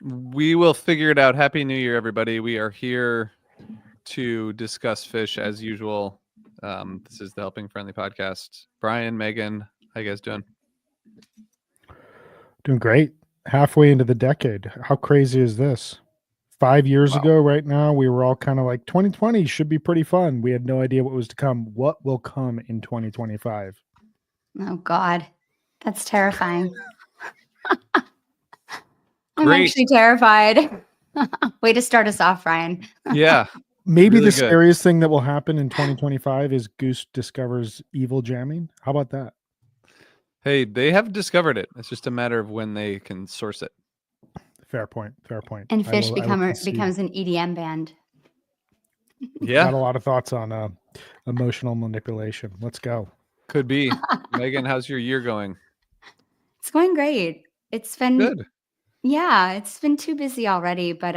We will figure it out. Happy New Year, everybody. We are here to discuss Phish as usual. This is the Helping Friendly Podcast. Brian, Megan, how you guys doing? Doing great. Halfway into the decade. How crazy is this? 5 years Wow. ago, right now, we were all kind of like 2020 should be pretty fun. We had no idea what was to come. What will come in 2025? Oh, God. That's terrifying. I'm Great. actually terrified. Way to start us off, Ryan. Yeah. Maybe Really the good. scariest thing that will happen in 2025 is Goose discovers evil jamming. How about that? Hey, they have discovered it. It's just a matter of when they can source it. Fair point. Fair point. And I Phish will concede. becomes an EDM band. Yeah, Got a lot of thoughts on emotional manipulation. Let's go. could be. Megan, how's your year going? It's going great. It's been Good. Yeah, it's been too busy already, but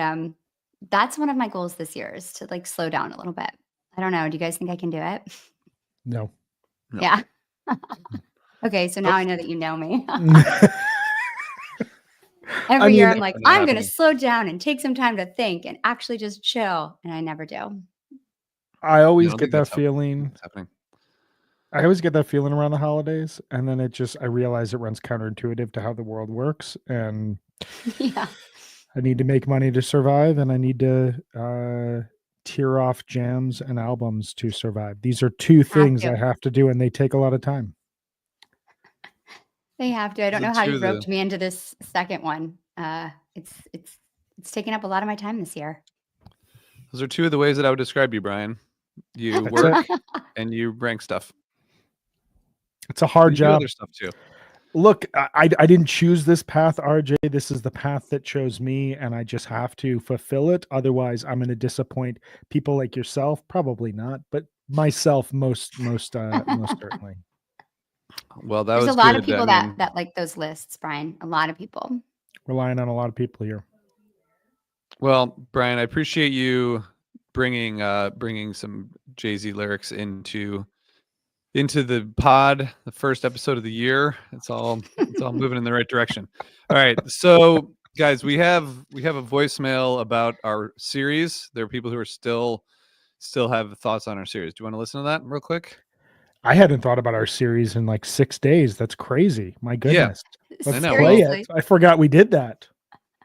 that's one of my goals this year is to like slow down a little bit. I don't know. Do you guys think I can do it? No. No. Yeah. Okay, so now I know that you know me. Every year I'm like, Not I'm going to happening. slow down and take some time to think and actually just chill, and I never do. I always don't get think that that's how feeling. it's happening. I always get that feeling around the holidays, and then I realize it runs counterintuitive to how the world works, and Yeah. I need to make money to survive, and I need to tear off jams and albums to survive. These are two things to. I have to do, and they take a lot of time. They have to. I don't The know how two you of the- roped me into this second one. It's taken up a lot of my time this year. Those are two of the ways that I would describe you, Brian. You That's work it. and you rank stuff. It's a hard You do job. other stuff too. Look, I didn't choose this path, RJ. This is the path that chose me, and I just have to fulfill it. Otherwise, I'm going to disappoint people like yourself. Probably not, but myself most certainly. Well, that There's was a lot good. of people I mean, that like those lists, Brian. A lot of people. Relying on a lot of people here. well, Brian, I appreciate you bringing some Jay-Z lyrics into the pod, the first episode of the year. It's all moving in the right direction. All right, so guys, we have a voicemail about our series. There are people who are still have thoughts on our series. Do you want to listen to that real quick? I hadn't thought about our series in like 6 days. That's crazy. My goodness. I Let's know. play Seriously. it. I forgot we did that.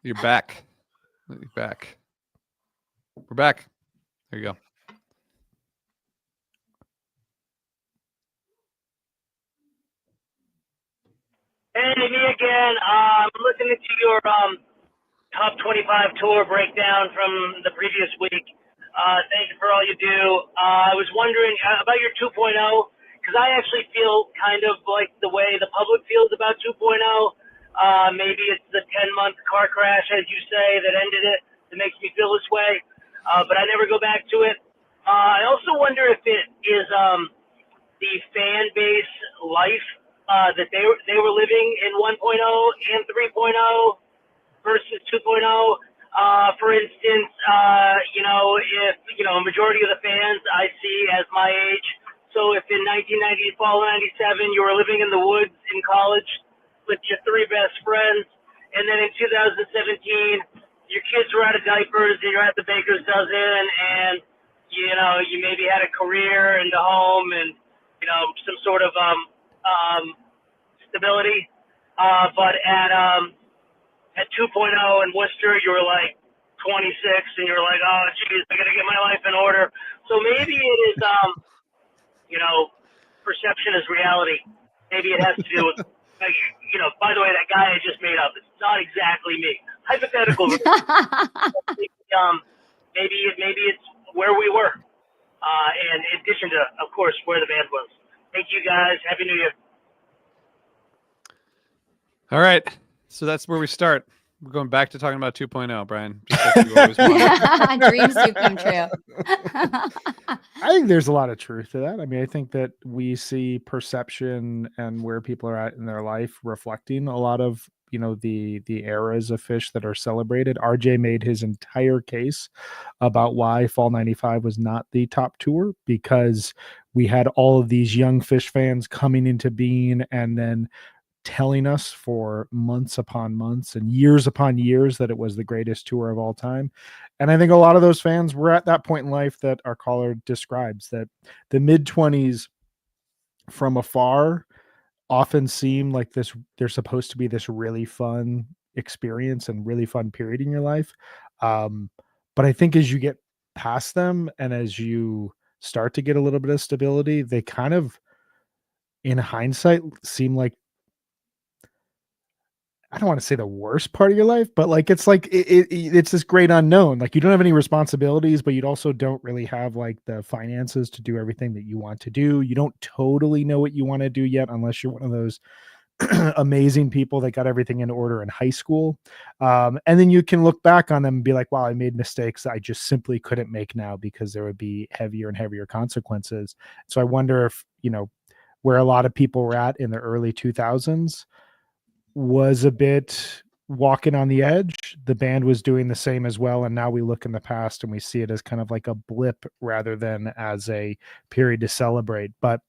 You're back. You're back. We're back. There you go. Hey, me again. I'm listening to your top 25 tour breakdown from the previous week. Thank you for all you do. I was wondering about your 2.0, because I actually feel kind of like the way the public feels about 2.0. Maybe it's the 10-month car crash, as you say, that ended it, that makes me feel this way. But I never go back to it. I also wonder if it is the fan base life that they were living in 1.0 and 3.0 versus 2.0. For instance, if a majority of the fans I see as my age. So if in 1990, fall of 97, you were living in the woods in college with your 3 best friends, and then in 2017, your kids were out of diapers and you're at the baker's dozen, and you maybe had a career and a home and some sort of stability. But at 2.0 in Worcester, you were like 26, and you're like, oh, geez, I got to get my life in order. So maybe it is, perception is reality. Maybe it has to do with, by the way, that guy I just made up, it's not exactly me. Hypothetical. Maybe it's where we were. And in addition to, of course, where the band was. Thank you, guys. Happy New Year. All right. So that's where we start. We're going back to talking about 2.0, Brian. Just like you always want. Dreams do come true. I think there's a lot of truth to that. I mean, I think that we see perception and where people are at in their life reflecting a lot of, the eras of Phish that are celebrated. RJ made his entire case about why Fall 95 was not the top tour, because we had all of these young Phish fans coming into being, and then telling us for months upon months and years upon years that it was the greatest tour of all time. And I think a lot of those fans were at that point in life that our caller describes, that the mid-20s from afar often seem like this, they're supposed to be this really fun experience and really fun period in your life. But I think as you get past them and as you start to get a little bit of stability, they kind of, in hindsight, seem like, I don't want to say the worst part of your life, but like it's this great unknown. Like you don't have any responsibilities, but you also don't really have like the finances to do everything that you want to do. You don't totally know what you want to do yet, unless you're one of those amazing people that got everything in order in high school. And then you can look back on them and be like, wow, I made mistakes that I just simply couldn't make now because there would be heavier and heavier consequences. So I wonder if, where a lot of people were at in the early 2000s was a bit walking on the edge. The band was doing the same as well. And now we look in the past and we see it as kind of like a blip rather than as a period to celebrate. But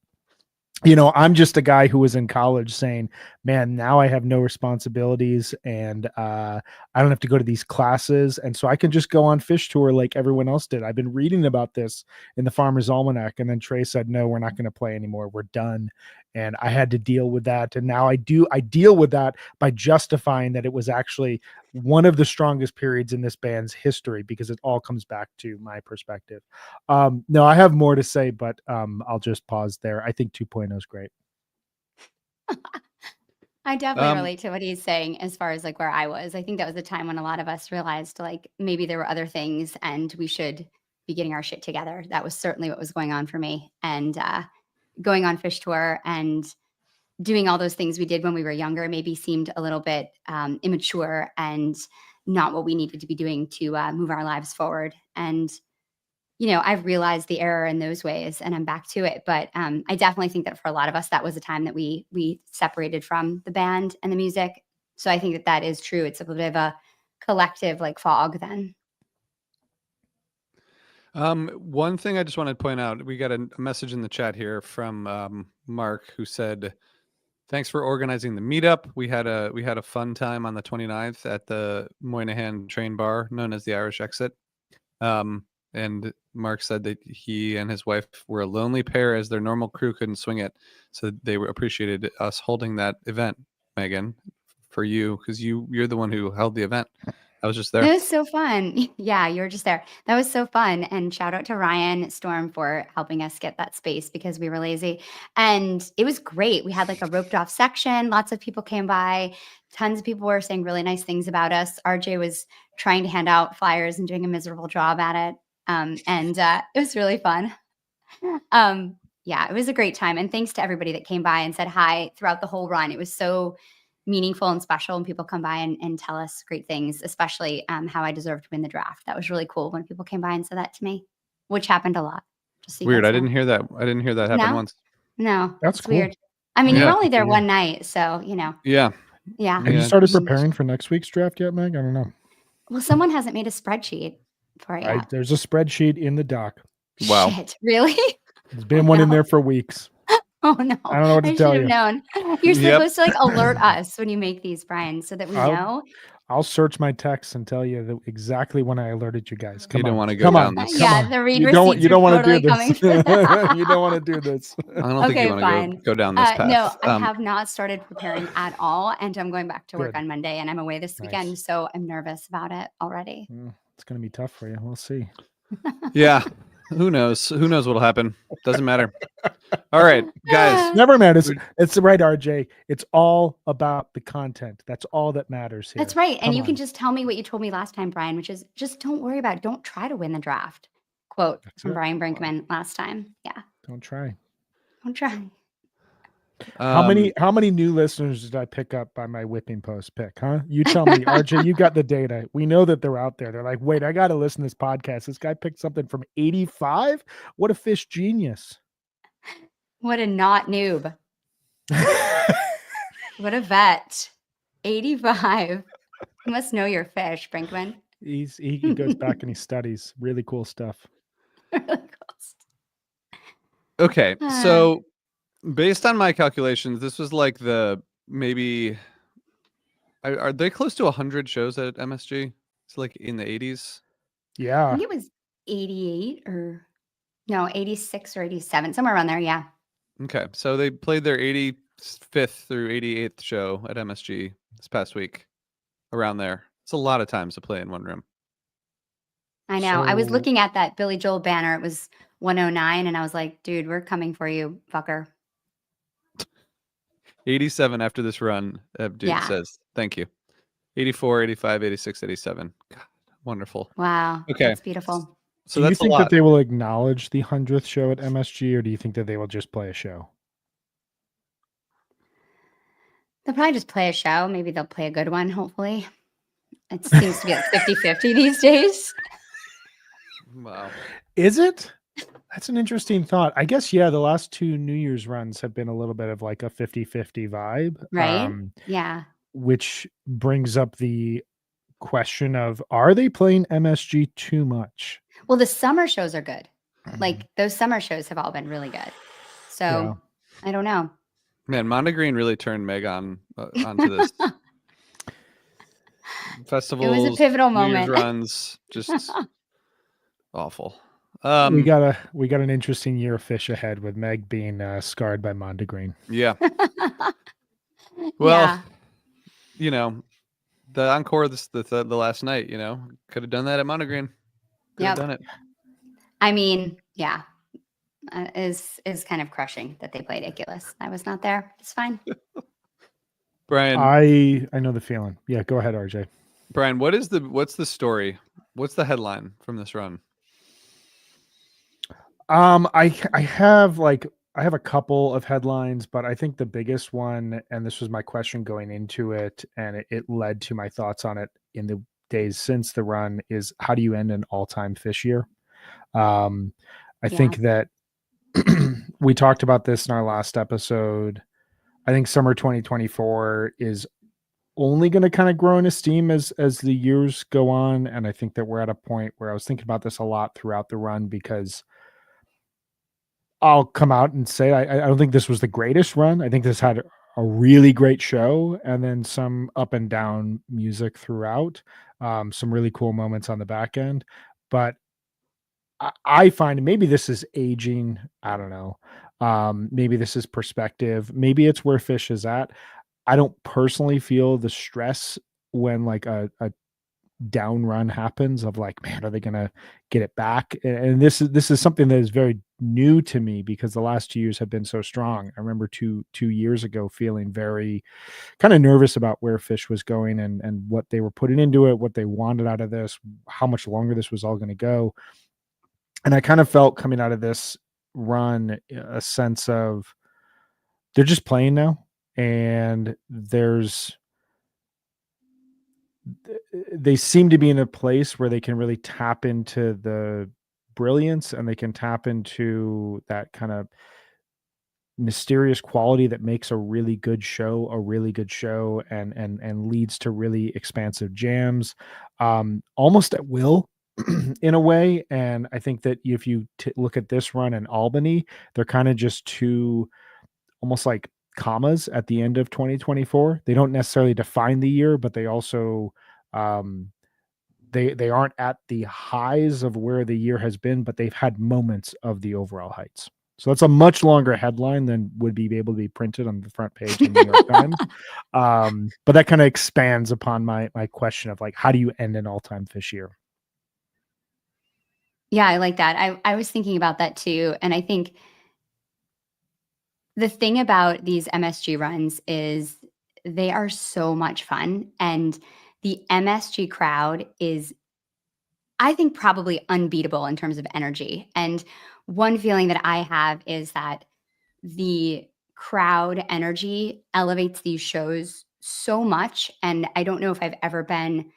I'm just a guy who was in college saying, man, now I have no responsibilities and I don't have to go to these classes. And so I can just go on Phish tour like everyone else did. I've been reading about this in the Farmer's Almanac. And then Trey said, no, we're not going to play anymore. We're done. And I had to deal with that. And now I deal with that by justifying that it was actually one of the strongest periods in this band's history, because it all comes back to my perspective. No, I have more to say, but I'll just pause there. I think 2.0 is great. I definitely relate to what he's saying as far as like where I was. I think that was the time when a lot of us realized like maybe there were other things and we should be getting our shit together. That was certainly what was going on for me. And going on Phish tour and doing all those things we did when we were younger maybe seemed a little bit immature and not what we needed to be doing to move our lives forward. And I've realized the error in those ways and I'm back to it. But I definitely think that for a lot of us, that was a time that we separated from the band and the music. So I think that is true. It's a bit of a collective like fog then. One thing I just wanted to point out, we got a message in the chat here from Mark, who said, thanks for organizing the meetup. We had a fun time on the 29th at the Moynihan Train Bar, known as the Irish Exit. And Mark said that he and his wife were a lonely pair as their normal crew couldn't swing it. So they appreciated us holding that event, Megan, for you, because you're the one who held the event. I was just there. It was so fun. Yeah, you were just there. That was so fun. And shout out to Ryan Storm for helping us get that space because we were lazy. And it was great. We had like a roped off section. Lots of people came by. Tons of people were saying really nice things about us. RJ was trying to hand out flyers and doing a miserable job at it. And it was really fun. Yeah, it was a great time. And thanks to everybody that came by and said hi throughout the whole run. It was so meaningful and special when people come by and tell us great things, especially how I deserve to win the draft. That was really cool when people came by and said that to me, which happened a lot. Just so weird. I didn't hear that. I didn't hear that happen once. No, that's cool. Weird. I mean, you were only there one night, so Yeah. Have you started preparing for next week's draft yet, Meg? I don't know. Well, someone hasn't made a spreadsheet for it yet. There's a spreadsheet in the doc. Wow. Shit, really? There's been one in there for weeks. Oh no! I don't know what to tell you. I should have known. You're supposed to like alert us when you make these, Brian, so that we know. I'll search my texts and tell you exactly when I alerted you guys. Come you on. don't want to go down this. Yeah, the read you receipts don't want totally to do this. coming. You don't want to do this. I don't think you want to go down this path. No, I have not started preparing at all, and I'm going back to work on Monday, and I'm away this weekend, so I'm nervous about it already. It's going to be tough for you. We'll see. Yeah. Who knows? Who knows what'll happen? Doesn't matter. All right, guys. Never matters. It's right, RJ. It's all about the content. That's all that matters here. That's right. And you can just tell me what you told me last time, Brian, which is just don't worry about it. Don't try to win the draft. Quote from Brian Brinkman last time. Yeah. Don't try. Don't try. How many new listeners did I pick up by my whipping post pick, huh? You tell me, RJ, you got the data. We know that they're out there. They're like, wait, I got to listen to this podcast. This guy picked something from 85. What a Phish genius. What a not noob. What a vet. 85. You must know your Phish, Brinkman. He goes back and he studies really cool stuff. Really cool stuff. Okay, so based on my calculations, this was like the maybe are they close to 100 shows at MSG? It's like in the 80s. I Yeah. think it was 88 or no, 86 or 87, somewhere around there. Yeah. Okay, so they played their 85th through 88th show at MSG this past week, around there. It's a lot of times to play in one room. I know. I was So- looking at that Billy Joel banner. It was 109. And I was like, dude, we're coming for you, fucker. 87 after this run, dude Yeah. says. Thank you. 84, 85, 86, 87. God, wonderful. Wow. Okay. That's beautiful. So do you that's a think lot. that they will acknowledge the 100th show at MSG, or do you think that they will just play a show? They'll probably just play a show. Maybe they'll play a good one, hopefully. It seems to be like 50-50 these days. Wow. Is it? That's an interesting thought. I guess, yeah, the last two New Year's runs have been a little bit of like a 50-50 vibe. Right? Yeah. Which brings up the question of, are they playing MSG too much? Well, the summer shows are good. Like those summer shows have all been really good. So Yeah. I don't know. Man, Mondegreen really turned Meg onto this. Festivals, pivotal New Year's moment. runs, just awful. we got an interesting year of Phish ahead with Meg being scarred by Mondegreen. Yeah. Well, Yeah. you know, the encore the last night, you know, could have done that at Mondegreen. Could have Yep. done it. I mean, yeah. Is kind of crushing that they played Iculus. I was not there. It's fine. Brian, I know the feeling. Yeah, go ahead, RJ. Brian, what's the story? What's the headline from this run? I have a couple of headlines, but I think the biggest one, and this was my question going into it, and it led to my thoughts on it in the days since the run, is how do you end an all-time Phish year? I think that we talked about this in our last episode. I think summer 2024 is only going to kind of grow in esteem as the years go on, and I think that we're at a point where I was thinking about this a lot throughout the run, because I'll come out and say I don't think this was the greatest run. I think this had a really great show, and then some up and down music throughout, some really cool moments on the back end. But I find, maybe this is aging. I don't know. Maybe this is perspective. Maybe it's where Phish is at. I don't personally feel the stress when like a down run happens of like, man, are they gonna get it back? And this is something that is very new to me, because the last 2 years have been so strong. I remember two years ago feeling very kind of nervous about where Phish was going, and what they were putting into it, what they wanted out of this, how much longer this was all going to go. And I kind of felt coming out of this run a sense of they're just playing now, and they seem to be in a place where they can really tap into the brilliance, and they can tap into that kind of mysterious quality that makes a really good show and leads to really expansive jams, almost at will in a way. And I think that if you look at this run in Albany, they're kind of just two almost like commas at the end of 2024. They don't necessarily define the year, but they also they aren't at the highs of where the year has been, but they've had moments of the overall heights. So that's a much longer headline than would be able to be printed on the front page of the New York Times. But that kind of expands upon my question of like, how do you end an all-time Phish year? Yeah, I like that. I was thinking about that too. And I think the thing about these MSG runs is they are so much fun. And the MSG crowd is, I think, probably unbeatable in terms of energy. And one feeling that I have is that the crowd energy elevates these shows so much. And I don't know if I've ever been,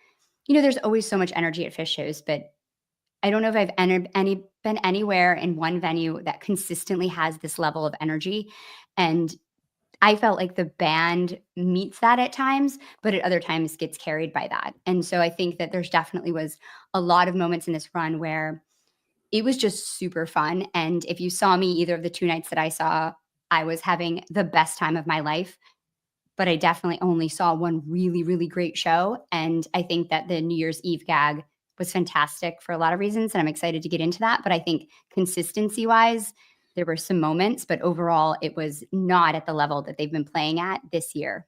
there's always so much energy at Phish shows, but I don't know if I've been anywhere in one venue that consistently has this level of energy. And I felt like the band meets that at times, but at other times gets carried by that. And so I think that there's definitely was a lot of moments in this run where it was just super fun. And if you saw me either of the two nights that I saw, I was having the best time of my life. but I definitely only saw one really, really great show. And I think that the New Year's Eve gag was fantastic for a lot of reasons. And I'm excited to get into that. But I think consistency wise, there were some moments, but overall, it was not at the level that they've been playing at this year.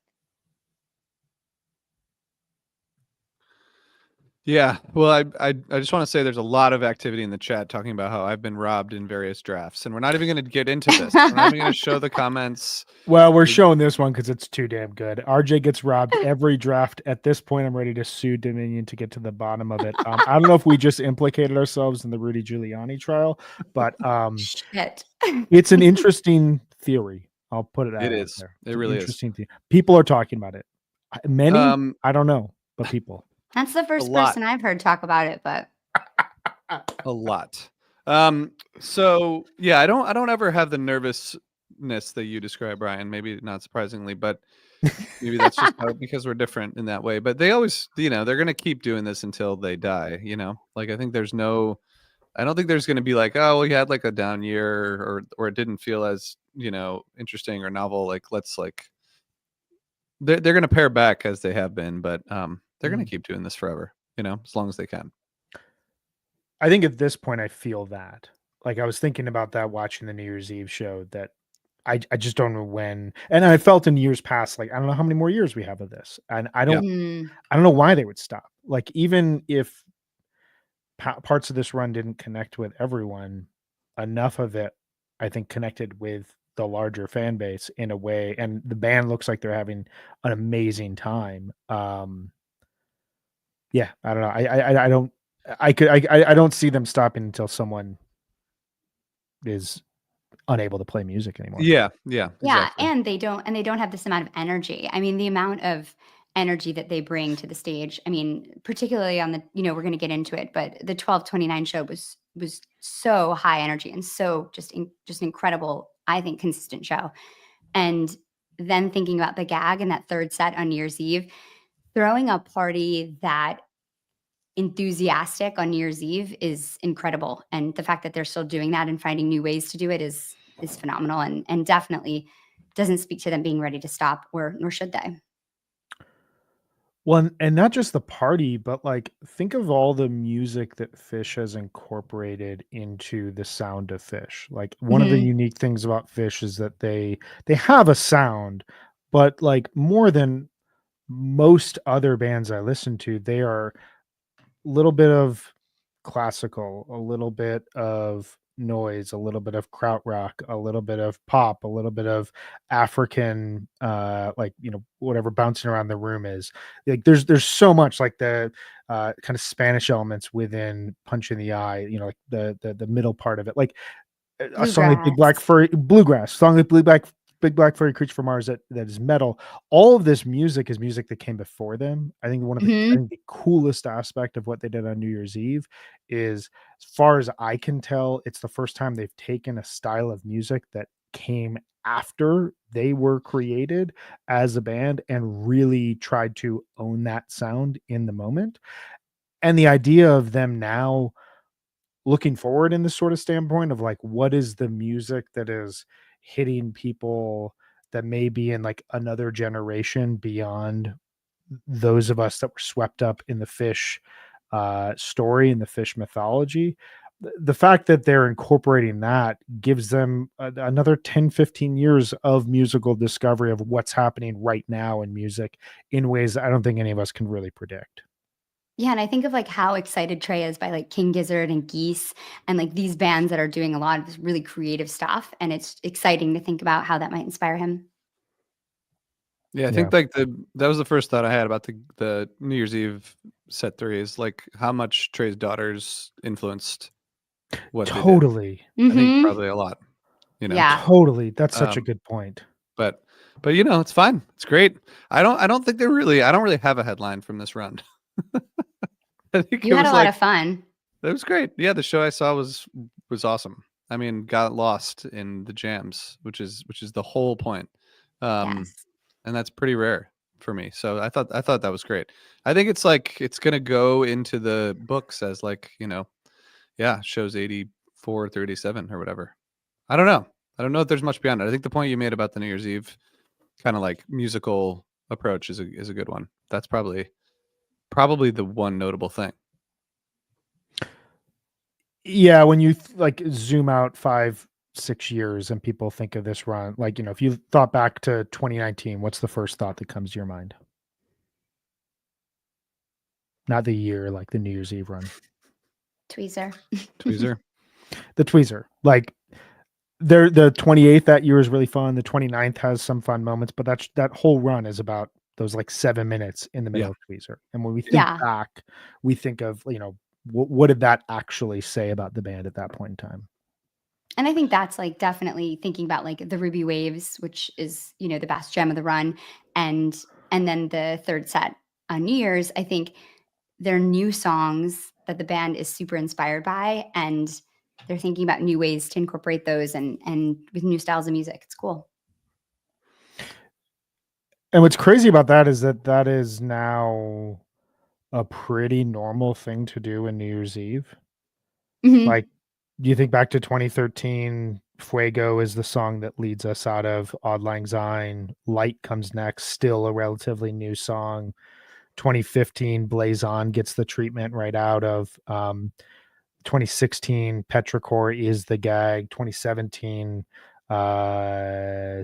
Yeah. Well, I just want to say there's a lot of activity in the chat talking about how I've been robbed in various drafts, and we're not even going to get into this. We're not even going to show the comments. Well, we're showing this one because it's too damn good. RJ gets robbed every draft. At this point, I'm ready to sue Dominion to get to the bottom of it. I don't know if we just implicated ourselves in the Rudy Giuliani trial, but Shit. it's an interesting theory. I'll put it out. It is. There. It It's an really is. interesting theory. People are talking about it. Many, I don't know, but people. That's the first lot. person I've heard talk about it, but A lot. So yeah, I don't ever have the nervousness that you describe, Brian. Maybe not surprisingly, but maybe that's just because we're different in that way. But they always, they're gonna keep doing this until they die. Like I think I don't think there's gonna be like, oh, we had like a down year or it didn't feel as interesting or novel. Like let's like they're gonna pare back as they have been, but they're gonna keep doing this forever. As long as they can. I think at this point, I feel that. Like I was thinking about that watching the New Year's Eve show that I just don't know when. And I felt in years past, like, I don't know how many more years we have of this. And I don't know why they would stop. Like, even if parts of this run didn't connect with everyone, enough of it, I think, connected with the larger fan base in a way. And the band looks like they're having an amazing time. Yeah, I don't know. I don't see them stopping until someone is unable to play music anymore. Yeah, exactly. And they don't have this amount of energy. I mean, the amount of energy that they bring to the stage. I mean, particularly on the, we're going to get into it, but the 12/29 show was so high energy and so just incredible, I think, consistent show. And then thinking about the gag and that third set on New Year's Eve, throwing a party that enthusiastic on New Year's Eve is incredible. And the fact that they're still doing that and finding new ways to do it is phenomenal and definitely doesn't speak to them being ready to stop, nor should they. Well, and not just the party, but like think of all the music that Phish has incorporated into the sound of Phish. Like one of the unique things about Phish is that they have a sound, but like more than most other bands I listen to, they are a little bit of classical, a little bit of noise, a little bit of krautrock, a little bit of pop, a little bit of African, like whatever bouncing around the room is. Like there's so much, like the kind of Spanish elements within Punch in the Eye. Like the middle part of it, like a song like Big Black Furry Bluegrass, song like Big Black Furry Creature from Mars that is metal. All of this music is music that came before them. I think one of the coolest aspect of what they did on New Year's Eve is, as far as I can tell, it's the first time they've taken a style of music that came after they were created as a band and really tried to own that sound in the moment. And the idea of them now looking forward in this sort of standpoint of like, what is the music that is hitting people that may be in like another generation beyond those of us that were swept up in the Phish story and the Phish mythology. The fact that they're incorporating that gives them another 10, 15 years of musical discovery of what's happening right now in music in ways that I don't think any of us can really predict. Yeah, and I think of like how excited Trey is by like King Gizzard and Geese and like these bands that are doing a lot of really creative stuff, and it's exciting to think about how that might inspire him. Yeah, I think like that was the first thought I had about the New Year's Eve set 3 is like how much Trey's daughters influenced what totally. They did. I think probably a lot. Yeah, totally. That's such a good point. But it's fine. It's great. I don't think I don't really have a headline from this run. I think you had a lot of fun. It was great. Yeah, the show I saw was awesome. I mean, got lost in the jams, which is the whole point. Yes. And that's pretty rare for me. So I thought that was great. I think it's like it's gonna go into the books as like, shows 84 through 87 or whatever. I don't know if there's much beyond it. I think the point you made about the New Year's Eve kind of like musical approach is a good one. That's probably the one notable thing. Yeah, when you like zoom out 5-6 years and people think of this run, like, you know, if you thought back to 2019, what's the first thought that comes to your mind? Not the year, like the New Year's Eve run. Tweezer. Tweezer. The Tweezer. Like the 28th that year is really fun. The 29th has some fun moments, but that whole run is about those like 7 minutes in the middle Yeah. of Tweezer. And when we think Yeah. back, we think of, you know, what did that actually say about the band at that point in time? And I think that's like definitely thinking about like the Ruby Waves, which is, you know, the best gem of the run. And then the third set on New Year's, I think they're new songs that the band is super inspired by. And they're thinking about new ways to incorporate those and with new styles of music. It's cool. And what's crazy about that is that is now a pretty normal thing to do in New Year's Eve. Mhm. Like, you think back to 2013, Fuego is the song that leads us out of Auld Lang Syne. Light comes next, still a relatively new song. 2015, Blaze On gets the treatment right out of 2016, Petrichor is the gag. 2017,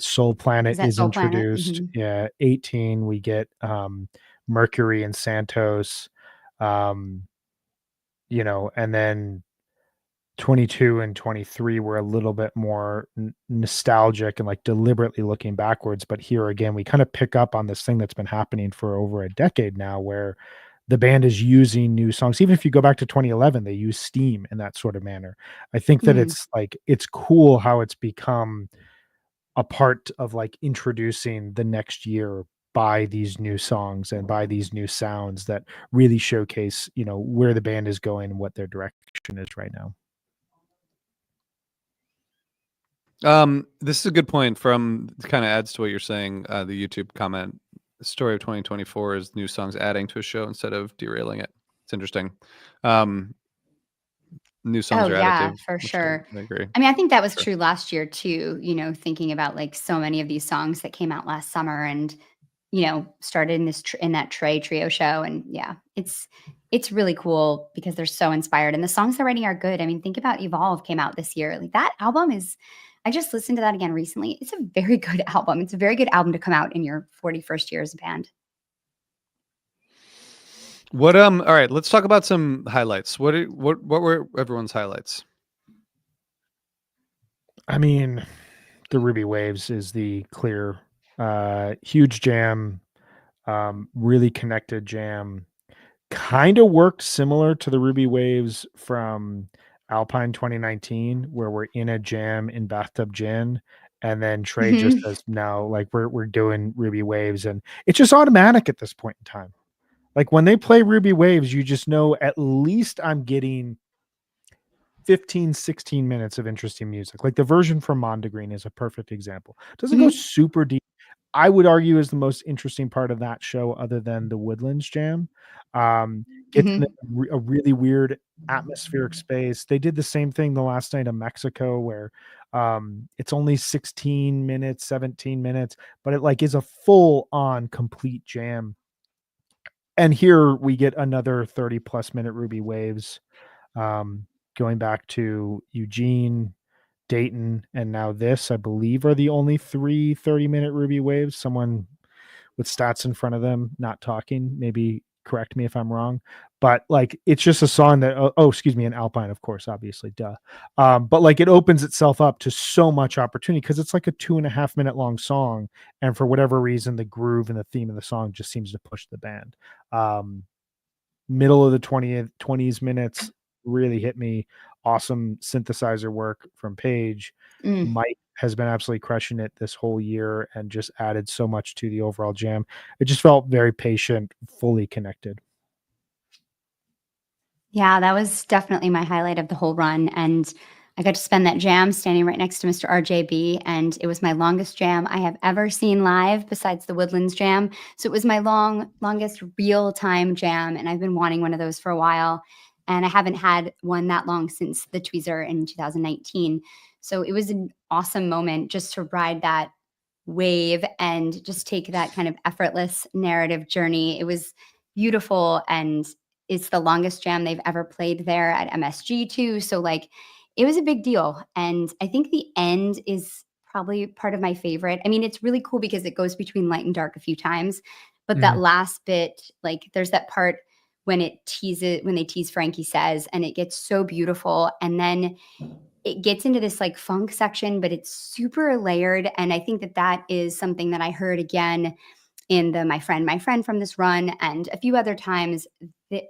Soul Planet Is that is Soul Planet? introduced. Mhm. Yeah, 18, we get Mercury and Santos. You know, and then 22 and 23 were a little bit more nostalgic and like deliberately looking backwards. But here again, we kind of pick up on this thing that's been happening for over a decade now, where the band is using new songs. Even if you go back to 2011, they use Steam in that sort of manner. I think that Mm. it's cool how it's become a part of like introducing the next year by these new songs and by these new sounds that really showcase, you know, where the band is going and what their direction is right now. This is a good point. From kind of adds to what you're saying. The YouTube comment: the story of 2024 is new songs adding to a show instead of derailing it. It's interesting. New songs Oh are yeah, additive, for which sure. I agree. I mean, I think that was Sure. true last year too, you know, thinking about like so many of these songs that came out last summer and, you know, started in this in that Trey trio show. And yeah, it's really cool because they're so inspired and the songs they're writing are good. I mean, think about Evolve came out this year. Like that album is, I just listened to that again recently. It's a very good album. It's a very good album to come out in your 41st year as a band. What all right, let's talk about some highlights. What were everyone's highlights? I mean, the Ruby Waves is the clear, huge jam, really connected jam. Kind of worked similar to the Ruby Waves from Alpine 2019, where we're in a jam in Bathtub Gin, and then Trey just Mhm. says, "No, like we're doing Ruby Waves," and it's just automatic at this point in time. Like when they play Ruby Waves, you just know at least I'm getting 15, 16 minutes of interesting music. Like the version from Mondegreen is a perfect example. Doesn't go Mhm. super deep. I would argue is the most interesting part of that show, other than the Woodlands Jam. Gets in Mhm. a really weird atmospheric space. They did the same thing the last night in Mexico, where it's only 16 minutes, 17 minutes, but it like is a full on complete jam. And here we get another 30 plus minute Ruby Waves, um, going back to Eugene, Dayton, and now this, I believe, are the only 3 30-minute Ruby Waves. Someone with stats in front of them not talking, maybe correct me if I'm wrong. But like it's just a song that excuse me, an Alpine, of course, obviously, duh. But like it opens itself up to so much opportunity because it's like a 2.5 minute long song, and for whatever reason, the groove and the theme of the song just seems to push the band. Middle of the 20s minutes really hit me. Awesome synthesizer work from Paige. Mm. Mike has been absolutely crushing it this whole year and just added so much to the overall jam. It just felt very patient, fully connected. Yeah, that was definitely my highlight of the whole run. And I got to spend that jam standing right next to Mr. RJB. And it was my longest jam I have ever seen live besides the Woodlands Jam. So it was my longest real time jam. And I've been wanting one of those for a while. And I haven't had one that long since the Tweezer in 2019. So it was an awesome moment just to ride that wave and just take that kind of effortless narrative journey. It was beautiful, and it's the longest jam they've ever played there at MSG too. So like it was a big deal. And I think the end is probably part of my favorite. I mean, it's really cool because it goes between light and dark a few times, but that last bit, like there's that part when they tease Frankie Says, and it gets so beautiful. And then it gets into this like funk section, but it's super layered. And I think that is something that I heard again in the My Friend from this run and a few other times.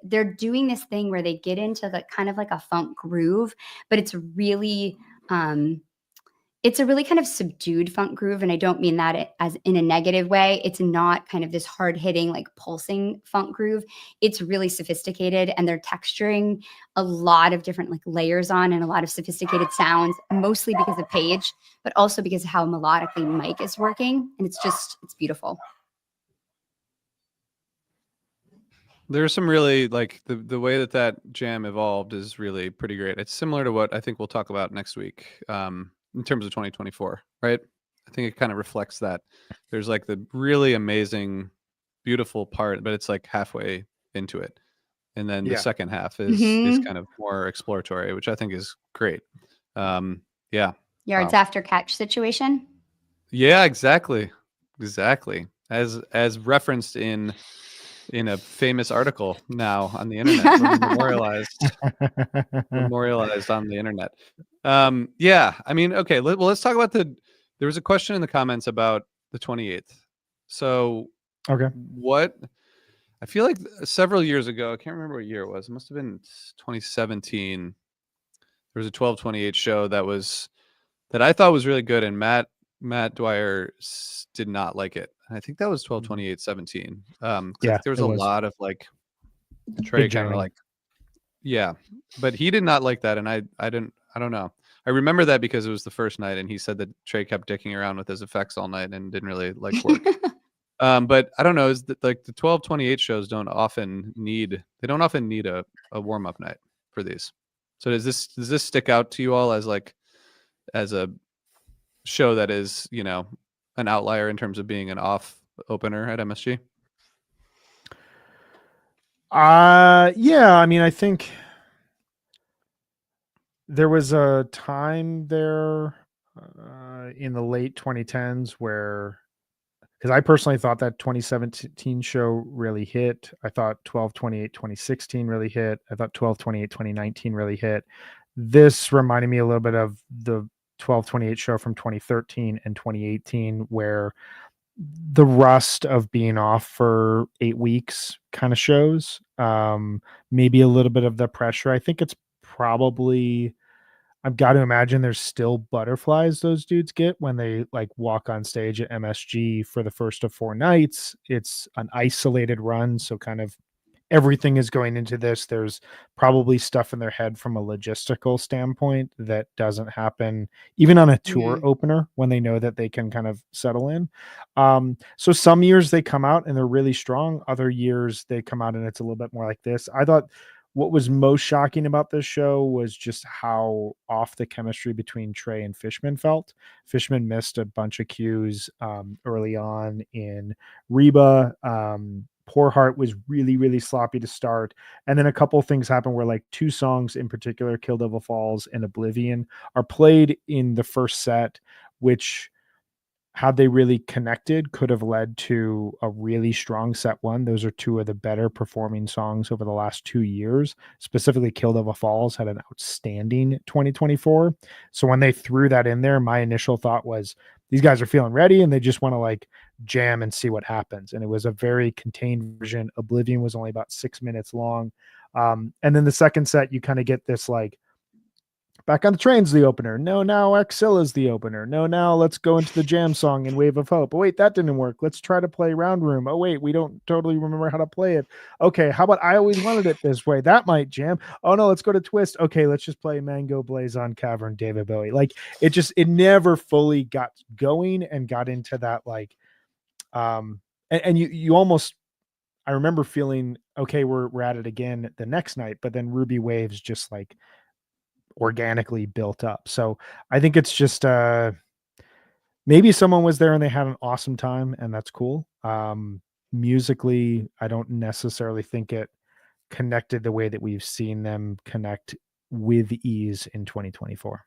They're doing this thing where they get into the kind of like a funk groove, but it's a really kind of subdued funk groove. And I don't mean that as in a negative way. It's not kind of this hard hitting, like pulsing funk groove. It's really sophisticated, and they're texturing a lot of different like layers on and a lot of sophisticated sounds, mostly because of Paige, but also because of how melodically Mike is working. And it's beautiful. There's some really like the way that jam evolved is really pretty great. It's similar to what I think we'll talk about next week in terms of 2024, right? I think it kind of reflects that. There's like the really amazing, beautiful part, but it's like halfway into it. And then the second half is kind of more exploratory, which I think is great. Yards after catch situation. Yeah, exactly. As referenced in a famous article now on the internet, memorialized on the internet. I mean, okay, let's talk about there was a question in the comments about the 28th. So okay, I feel like several years ago, I can't remember what year it was. It must have been 2017. There was a 12/28 show that I thought was really good, and Matt Dwyer did not like it. I think that was 12/28/17. There was a lot of like Trey kind of like, but he did not like that, and I don't know. I remember that because it was the first night, and he said that Trey kept dicking around with his effects all night and didn't really like work. But I don't know. Is that like the 12/28 shows don't often need a warm up night for these. So does this stick out to you all as a show that is, an outlier in terms of being an off opener at MSG? I mean, I think there was a time there in the late 2010s where, because I personally thought that 2017 show really hit. I thought 12/28/2016 really hit. I thought 12/28/2019 really hit. This reminded me a little bit of the 12/28 show from 2013 and 2018, where the rust of being off for 8 weeks kind of shows. Maybe a little bit of the pressure. I think it's probably, I've got to imagine there's still butterflies those dudes get when they like walk on stage at MSG for the first of 4 nights. It's an isolated run, so kind of everything is going into this. There's probably stuff in their head from a logistical standpoint that doesn't happen even on a tour opener when they know that they can kind of settle in. So some years they come out and they're really strong. Other years they come out and it's a little bit more like this. I thought what was most shocking about this show was just how off the chemistry between Trey and Fishman felt. Fishman missed a bunch of cues early on in Reba. Poor Heart was really, really sloppy to start. And then a couple of things happen where like 2 songs in particular, Kill Devil Falls and Oblivion, are played in the first set, which, had they really connected, could have led to a really strong set 1. Those are 2 of the better performing songs over the last 2 years. Specifically, Kill Devil Falls had an outstanding 2024. So when they threw that in there, my initial thought was, these guys are feeling ready and they just want to like jam and see what happens. And it was a very contained version. Oblivion was only about 6 minutes long. And then the second set, you kind of get this like, Back on the Train's the opener. No, now Axilla's the opener. No, now let's go into the jam song and Wave of Hope. Oh, wait, that didn't work. Let's try to play Round Room. Oh, wait, we don't totally remember how to play it. Okay, how about I Always Wanted It This Way? That might jam. Oh, no, let's go to Twist. Okay, let's just play Mango Blaze on Cavern, David Bowie. Like, it never fully got going and got into that, like, and you almost, I remember feeling, okay, we're at it again the next night, but then Ruby Waves just like organically built up. So I think it's just maybe someone was there and they had an awesome time, and that's cool. Musically, I don't necessarily think it connected the way that we've seen them connect with ease in 2024.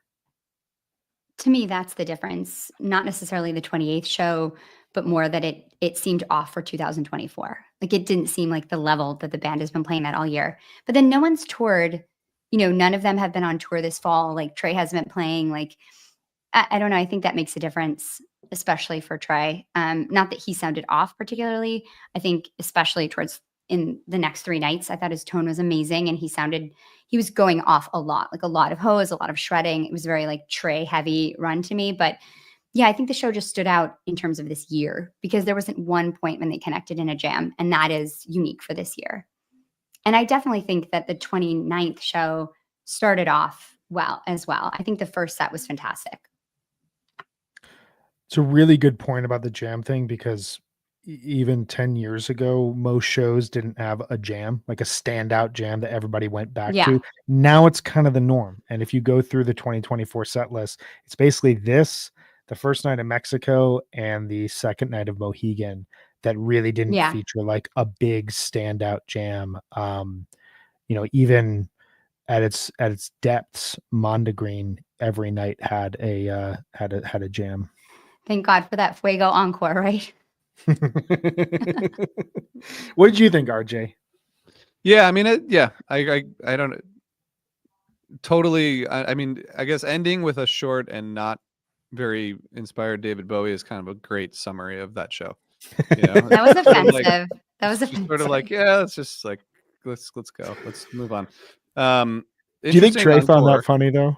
To me, that's the difference. Not necessarily the 28th show, but more that it seemed off for 2024. Like it didn't seem like the level that the band has been playing at all year. But then no one's toured. None of them have been on tour this fall. Like Trey hasn't been playing. Like I don't know. I think that makes a difference, especially for Trey. Not that he sounded off particularly. I think especially towards in the next 3 nights, I thought his tone was amazing, and he was going off a lot, like a lot of hose, a lot of shredding. It was very like Trey heavy run to me. But yeah, I think the show just stood out in terms of this year because there wasn't one point when they connected in a jam, and that is unique for this year. And I definitely think that the 29th show started off well as well. I think the first set was fantastic. It's a really good point about the jam thing because even 10 years ago, most shows didn't have a jam, like a standout jam that everybody went back Yeah. to. Now it's kind of the norm. And if you go through the 2024 set list, it's basically the first night of Mexico and the second night of Mohegan that really didn't Yeah. feature like a big standout jam. Even at its depths, Mondegreen every night had a jam. Thank God for that Fuego encore, right? What did you think, RJ? Yeah, I mean, I don't totally. I mean, I guess ending with a short and not very inspired David Bowie is kind of a great summary of that show. That was It's sort of like- offensive. That was it's just sort of like, yeah, let's just like let's go, let's move on. Do you think Interesting Trey found encore. that funny though?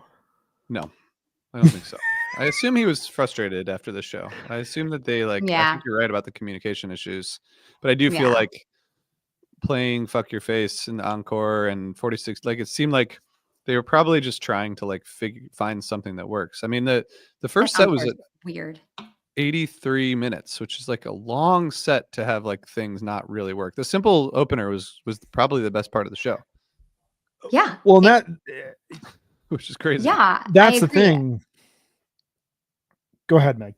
No, I don't think so. I assume he was frustrated after the show. I assume that they I Yeah. think you're right about the communication issues, but I do feel Yeah. like playing "Fuck Your Face" in the encore and 46, like it seemed like they were probably just trying to like find something that works. I mean, the first set was Encore's at weird. 83 minutes, which is like a long set to have like things not really work. The simple opener was probably the best part of the show, Yeah. Well, which is crazy. Yeah. that's I the agree. thing. Go ahead, Meg.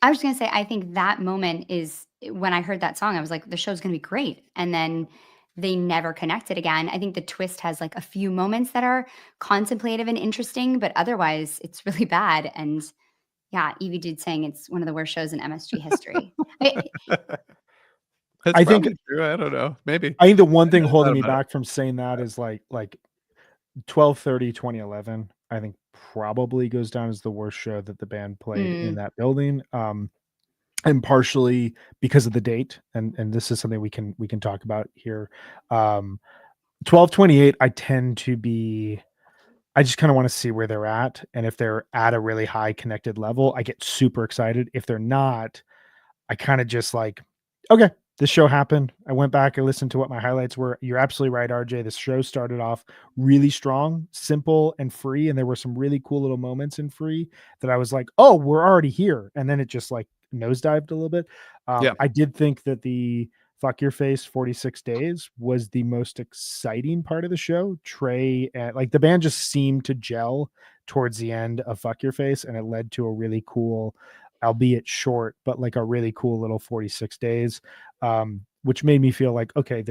I was going to say, I think that moment is when I heard that song, I was like, the show's going to be great. And then they never connected again. I think the twist has like a few moments that are contemplative and interesting, but otherwise it's really bad. And yeah, Evie Dude saying it's one of the worst shows in MSG history. That's I think- probably true. I don't know. Maybe. I think the one thing never holding thought me about it. back from saying that is like 12/30 2011. I think probably goes down as the worst show that the band played in that building. And partially because of the date, and this is something we can talk about here. 12/28, I tend to be. I just kind of want to see where they're at, and if they're at a really high connected level, I get super excited. If they're not, I kind of just like, okay, this show happened. I went back and listened to what my highlights were. You're absolutely right, RJ. This show started off really strong, simple, and free, and there were some really cool little moments in free that I was like, oh, we're already here, and then it just like nosedived a little bit. Yeah. I did think that the Fuck Your Face 46 Days was the most exciting part of the show. Trey and like the band just seemed to gel towards the end of Fuck Your Face, and it led to a really cool, albeit short, but like a really cool little 46 days, which made me feel like, okay,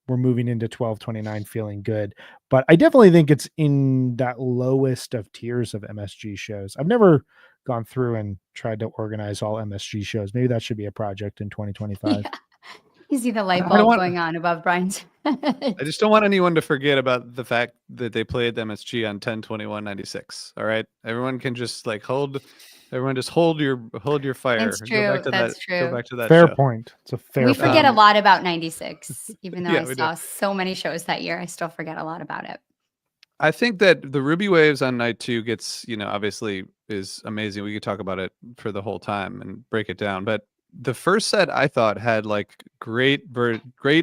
we're moving into 12/29 feeling good. But I definitely think it's in that lowest of tiers of MSG shows. I've never gone through and tried to organize all MSG shows. Maybe that should be a project in 2025. Yeah. You see the light I don't bulb want- going on above Brian's head. I just don't want anyone to forget about the fact that they played the MSG on 10/21/96. All right, everyone can just like hold your fire. It's true. That's true. Go back to that Fair show. point. It's a fair We point. forget a lot about 96, even though Yeah, I we do. saw so many shows that year. I still forget a lot about it. I think that the Ruby Waves on night 2 gets, obviously is amazing. We could talk about it for the whole time and break it down. But the first set I thought had like great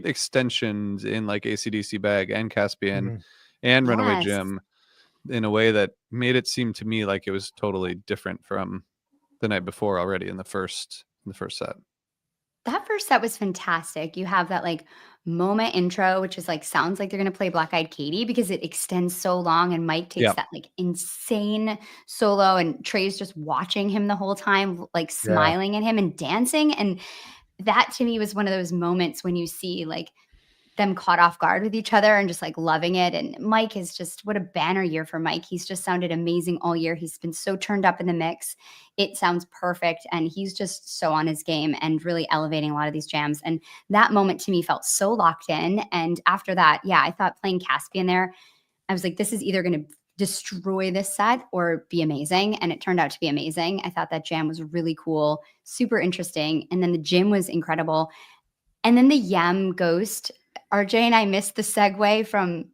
extensions in like AC/DC Bag and Caspian Mhm. and Runaway Yes. Jim in a way that made it seem to me like it was totally different from the night before already in the first set. That first set was fantastic. You have that like moment intro, which is like sounds like they're gonna play Black Eyed Katie because it extends so long, and Mike takes Yeah. that like insane solo, and Trey's just watching him the whole time, like Yeah. smiling at him and dancing. And that to me was one of those moments when you see like them caught off guard with each other and just like loving it. And Mike is just what a banner year for Mike. He's just sounded amazing all year. He's been so turned up in the mix. It sounds perfect. And he's just so on his game and really elevating a lot of these jams. And that moment to me felt so locked in. And after that, yeah, I thought playing Caspian there, I was like, this is either going to destroy this set or be amazing. And it turned out to be amazing. I thought that jam was really cool, super interesting. And then the gym was incredible. And then the Yem Ghost, RJ and I missed the segue from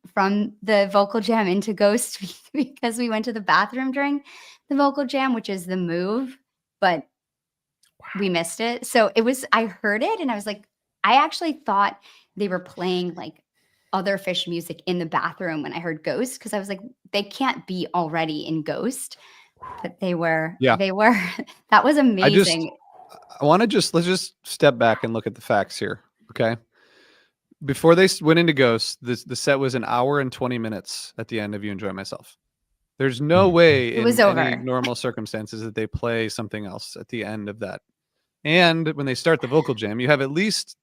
the vocal jam into Ghost because we went to the bathroom during the vocal jam, which is the move, but we missed it. So I heard it and I was like, I actually thought they were playing like other Phish music in the bathroom when I heard Ghost, because I was like, they can't be already in Ghost, but they were. Yeah. They were. That was amazing. Let's just step back and look at the facts here. Okay. Before they went into Ghost, the set was an hour and 20 minutes at the end of You Enjoy Myself. There's no way It was in over. any normal circumstances that they play something else at the end of that. And when they start the vocal jam, you have at least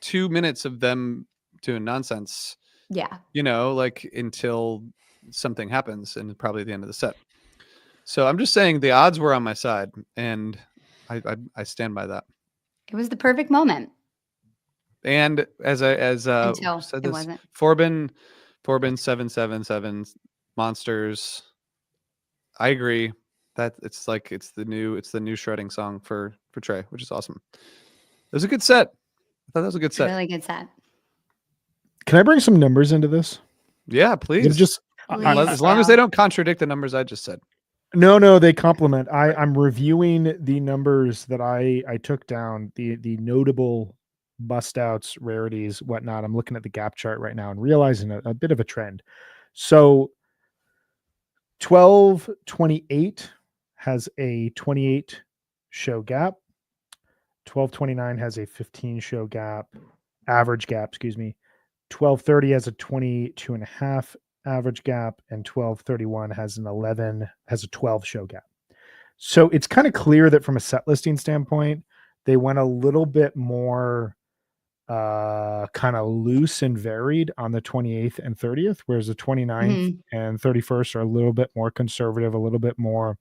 2 minutes of them doing nonsense, Yeah. like until something happens, and probably the end of the set. So I'm just saying the odds were on my side, and I stand by that. It was the perfect moment. And as Until said it this, wasn't. Forbin 777 Monsters. I agree that it's the new shredding song for Trey, which is awesome. It was a good set. I thought that was a good set. Really good set. Can I bring some numbers into this? Yeah, please. Just as long as they don't contradict the numbers I just said. No, they complement. I'm reviewing the numbers that I took down, the notable bust outs, rarities, whatnot. I'm looking at the gap chart right now and realizing a bit of a trend. So 1228 has a 28 show gap. 1229 has a 15 show gap, average gap, excuse me. 1230 has a 22 and a half average gap, and 1231 has a 12 show gap. So it's kind of clear that from a set listing standpoint, they went a little bit more kind of loose and varied on the 28th and 30th, whereas the 29th and 31st are a little bit more conservative, a little bit more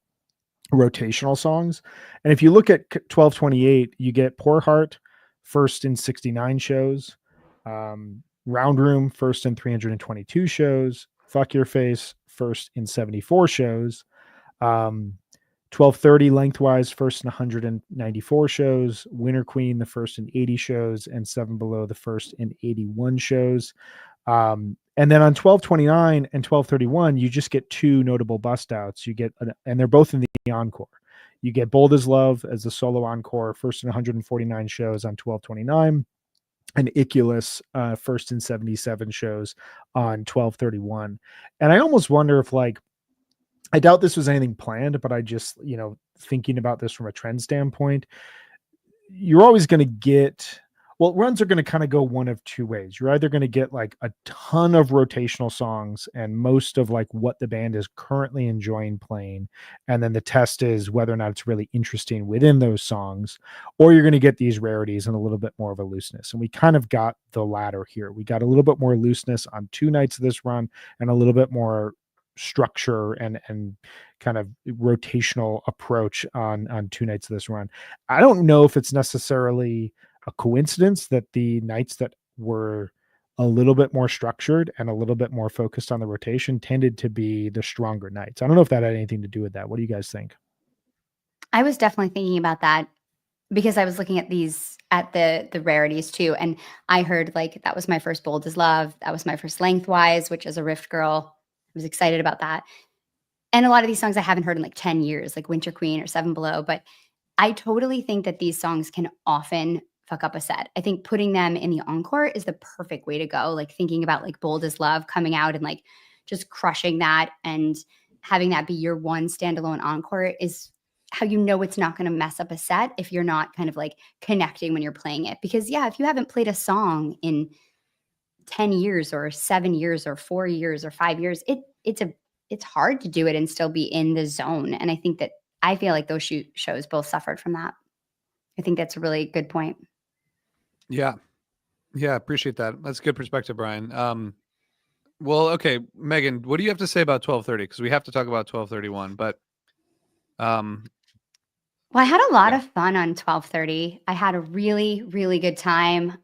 rotational songs. And if you look at 1228, you get Poor Heart first in 69 shows, Round Room first in 322 shows, Fuck Your Face first in 74 shows, 1230 lengthwise first in 194 shows, Winter Queen the first in 80 shows, and Seven Below the first in 81 shows. And then on 1229 and 1231, you just get two notable bust outs. You get, and they're both in the encore. You get Bold as Love as the solo encore, first in 149 shows on 1229, and Iculus first in 77 shows on 1231. And I almost wonder if, like, I doubt this was anything planned, but I just, thinking about this from a trend standpoint, you're always going to get, runs are going to kind of go one of two ways. You're either going to get like a ton of rotational songs and most of like what the band is currently enjoying playing. And then the test is whether or not it's really interesting within those songs, or you're going to get these rarities and a little bit more of a looseness. And we kind of got the latter here. We got a little bit more looseness on 2 nights of this run and a little bit more structure and kind of rotational approach on 2 nights of this run. I don't know if it's necessarily a coincidence that the nights that were a little bit more structured and a little bit more focused on the rotation tended to be the stronger nights. I don't know if that had anything to do with that. What do you guys think? I was definitely thinking about that because I was looking at the rarities too. And I heard like, that was my first Bold as Love. That was my first Lengthwise, which as a Rift girl, I was excited about that. And a lot of these songs I haven't heard in like 10 years, like Winter Queen or Seven Below. But I totally think that these songs can often fuck up a set. I think putting them in the encore is the perfect way to go. Like thinking about like Bold as Love coming out and like just crushing that and having that be your one standalone encore is how you know it's not going to mess up a set if you're not kind of like connecting when you're playing it. Because yeah, if you haven't played a song in 10 years or 7 years or 4 years or 5 years, it's hard to do it and still be in the zone. And I feel like those shows both suffered from that. I think that's a really good point. Yeah. Yeah. Appreciate that. That's good perspective, Brian. Well, okay, Megan, what do you have to say about 12:30? Because we have to talk about 12:31, but Well, I had a lot Yeah. of fun on 12:30. I had a really, really good time.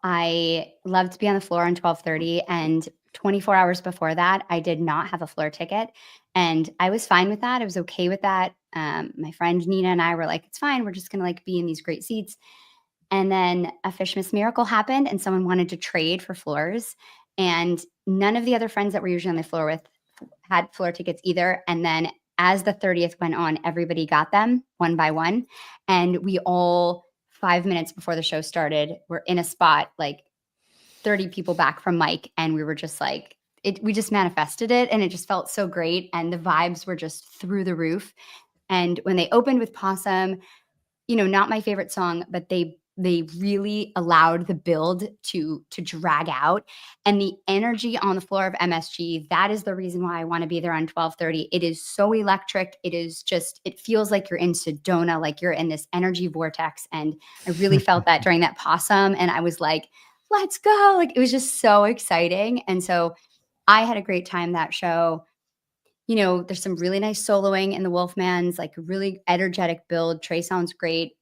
I loved to be on the floor on 12:30, and 24 hours before that, I did not have a floor ticket, and I was fine with that. I was okay with that. My friend Nina and I were like, "It's fine. We're just gonna like be in these great seats." And then a Phish Miss Miracle happened, and someone wanted to trade for floors, and none of the other friends that we're usually on the floor with had floor tickets either. And then as the 30th went on, everybody got them one by one. And we all, 5 minutes before the show started, were in a spot like 30 people back from Mike. And we were just like, we just manifested it. And it just felt so great. And the vibes were just through the roof. And when they opened with Possum, not my favorite song, but they really allowed the build to drag out, and the energy on the floor of MSG. That is the reason why I want to be there on 12:30. It is so electric. It feels like you're in Sedona, like you're in this energy vortex. And I really felt that during that Possum. And I was like, let's go. Like, it was just so exciting. And so I had a great time that show. There's some really nice soloing in the Wolfman's, like a really energetic build. Trey sounds great.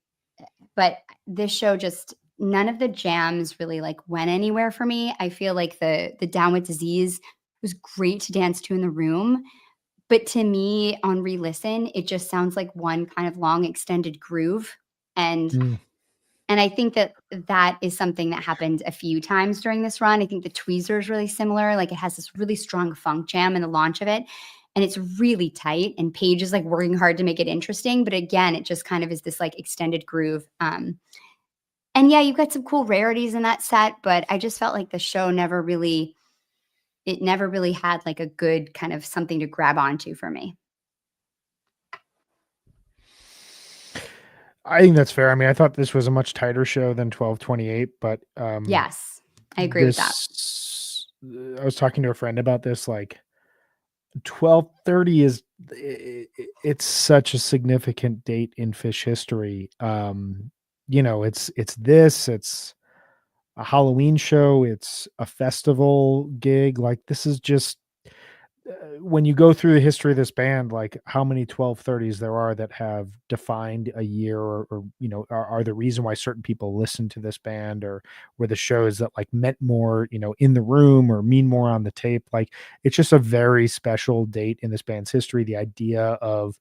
But this show, just none of the jams really like went anywhere for me. I feel like the Down with Disease was great to dance to in the room. But to me, on re-listen, it just sounds like one kind of long extended groove. And I think that is something that happened a few times during this run. I think the Tweezer is really similar. Like, it has this really strong funk jam in the launch of it. And it's really tight, and Paige is like working hard to make it interesting. But again, it just kind of is this like extended groove. And yeah, you've got some cool rarities in that set, but I just felt like the show never really had like a good kind of something to grab onto for me. I think that's fair. I mean, I thought this was a much tighter show than 12:28, but Yes, I agree with that. I was talking to a friend about this. Like, 12:30 is it's such a significant date in Phish history. It's a Halloween show, it's a festival gig. Like, this is just when you go through the history of this band, like how many 12:30s there are that have defined a year, or are the reason why certain people listen to this band, or were the shows that like meant more, in the room, or mean more on the tape. Like, it's just a very special date in this band's history. The idea of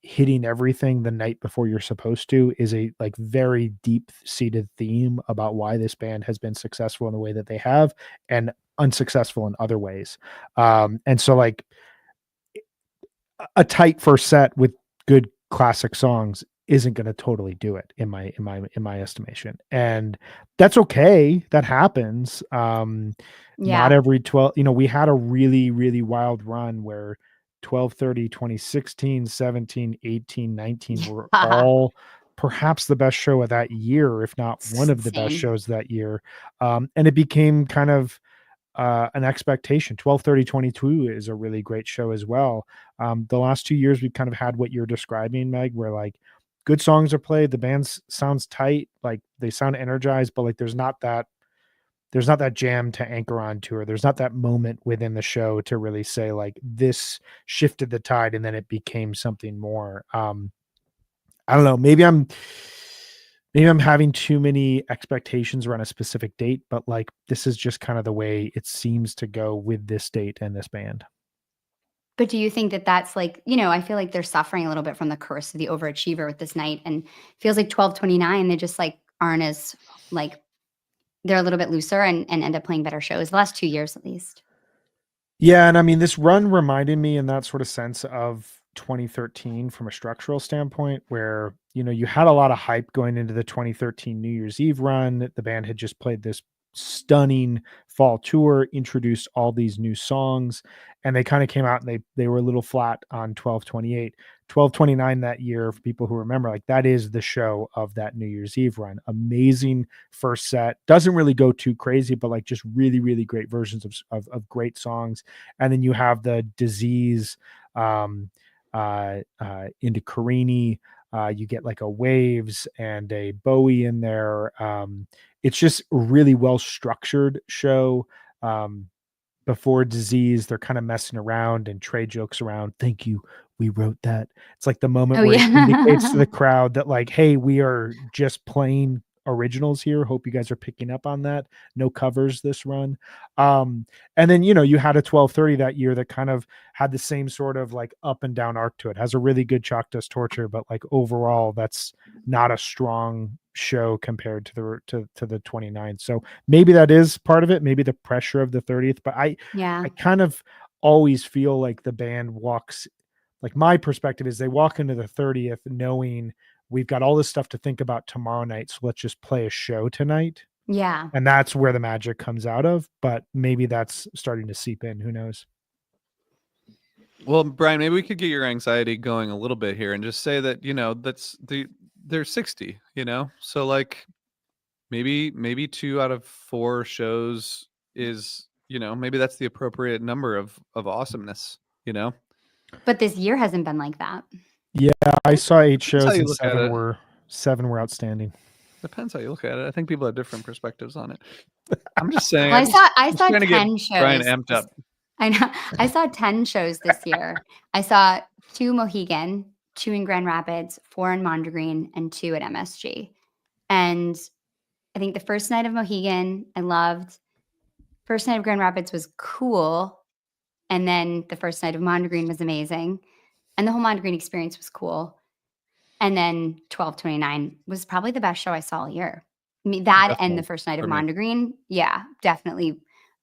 hitting everything the night before you're supposed to is a like very deep seated theme about why this band has been successful in the way that they have, and unsuccessful in other ways. And so, like, a tight first set with good classic songs isn't going to totally do it in my estimation. And that's okay. That happens. Not every 12, we had a really, really wild run where 12:30, 2016, 17, 18, 19 were all perhaps the best show of that year, if not one of the best shows that year. And it became kind of an expectation. 12:30, 22 is a really great show as well. The last 2 years we've kind of had what you're describing, Meg, where like good songs are played, the band sounds tight, like they sound energized, but like there's not that jam to anchor onto, or there's not that moment within the show to really say like this shifted the tide and then it became something more. I don't know, maybe I'm having too many expectations around a specific date, but like this is just kind of the way it seems to go with this date and this band. But do you think that that's like, I feel like they're suffering a little bit from the curse of the overachiever with this night, and feels like 12:29, they just like aren't as like, they're a little bit looser and end up playing better shows the last 2 years at least. Yeah. And I mean, this run reminded me in that sort of sense of 2013 from a structural standpoint, where, you had a lot of hype going into the 2013 New Year's Eve run. The band had just played this stunning fall tour, introduced all these new songs, and they kind of came out and they were a little flat on 12/28. 12/29 that year, for people who remember, like that is the show of that New Year's Eve run. Amazing first set. Doesn't really go too crazy, but like just really, really great versions of great songs. And then you have the Disease into Carini. You get like a Waves and a Bowie in there. It's just a really well structured show. Before Disease, they're kind of messing around and Trey jokes around. Thank you. We wrote that. It's like the moment Oh, where it indicates to yeah. the crowd that like, hey, we are just playing originals here. Hope you guys are picking up on that. No covers this run. And then, you had a 12/30 that year that kind of had the same sort of like up and down arc to it. Has a really good Chalk Dust Torture, but like overall, that's not a strong show compared to the 29th. So maybe that is part of it, maybe the pressure of the 30th, but I Yeah. kind of always feel like the band walks, like my perspective is they walk into the 30th knowing we've got all this stuff to think about tomorrow night, so let's just play a show tonight. Yeah. And that's where the magic comes out of, but maybe that's starting to seep in, who knows. Well, Brian, maybe we could get your anxiety going a little bit here and just say that, they're 60, so like maybe 2 out of 4 shows is, maybe that's the appropriate number of awesomeness, But this year hasn't been like that. Yeah, I saw 8 Depends how shows you and look at it. 7 were outstanding. Depends how you look at it. I think people have different perspectives on it. I'm just saying. Well, I just saw trying to get 10 shows. Brian amped up. I know. I saw 10 shows this year. I saw 2 Mohegan, 2 in Grand Rapids, 4 in Mondegreen, and 2 at MSG. And I think the first night of Mohegan, I loved. First night of Grand Rapids was cool. And then the first night of Mondegreen was amazing. And the whole Mondegreen experience was cool. And then 12/29 was probably the best show I saw all year. I mean, that and Definitely the first night of for me. Mondegreen, yeah, definitely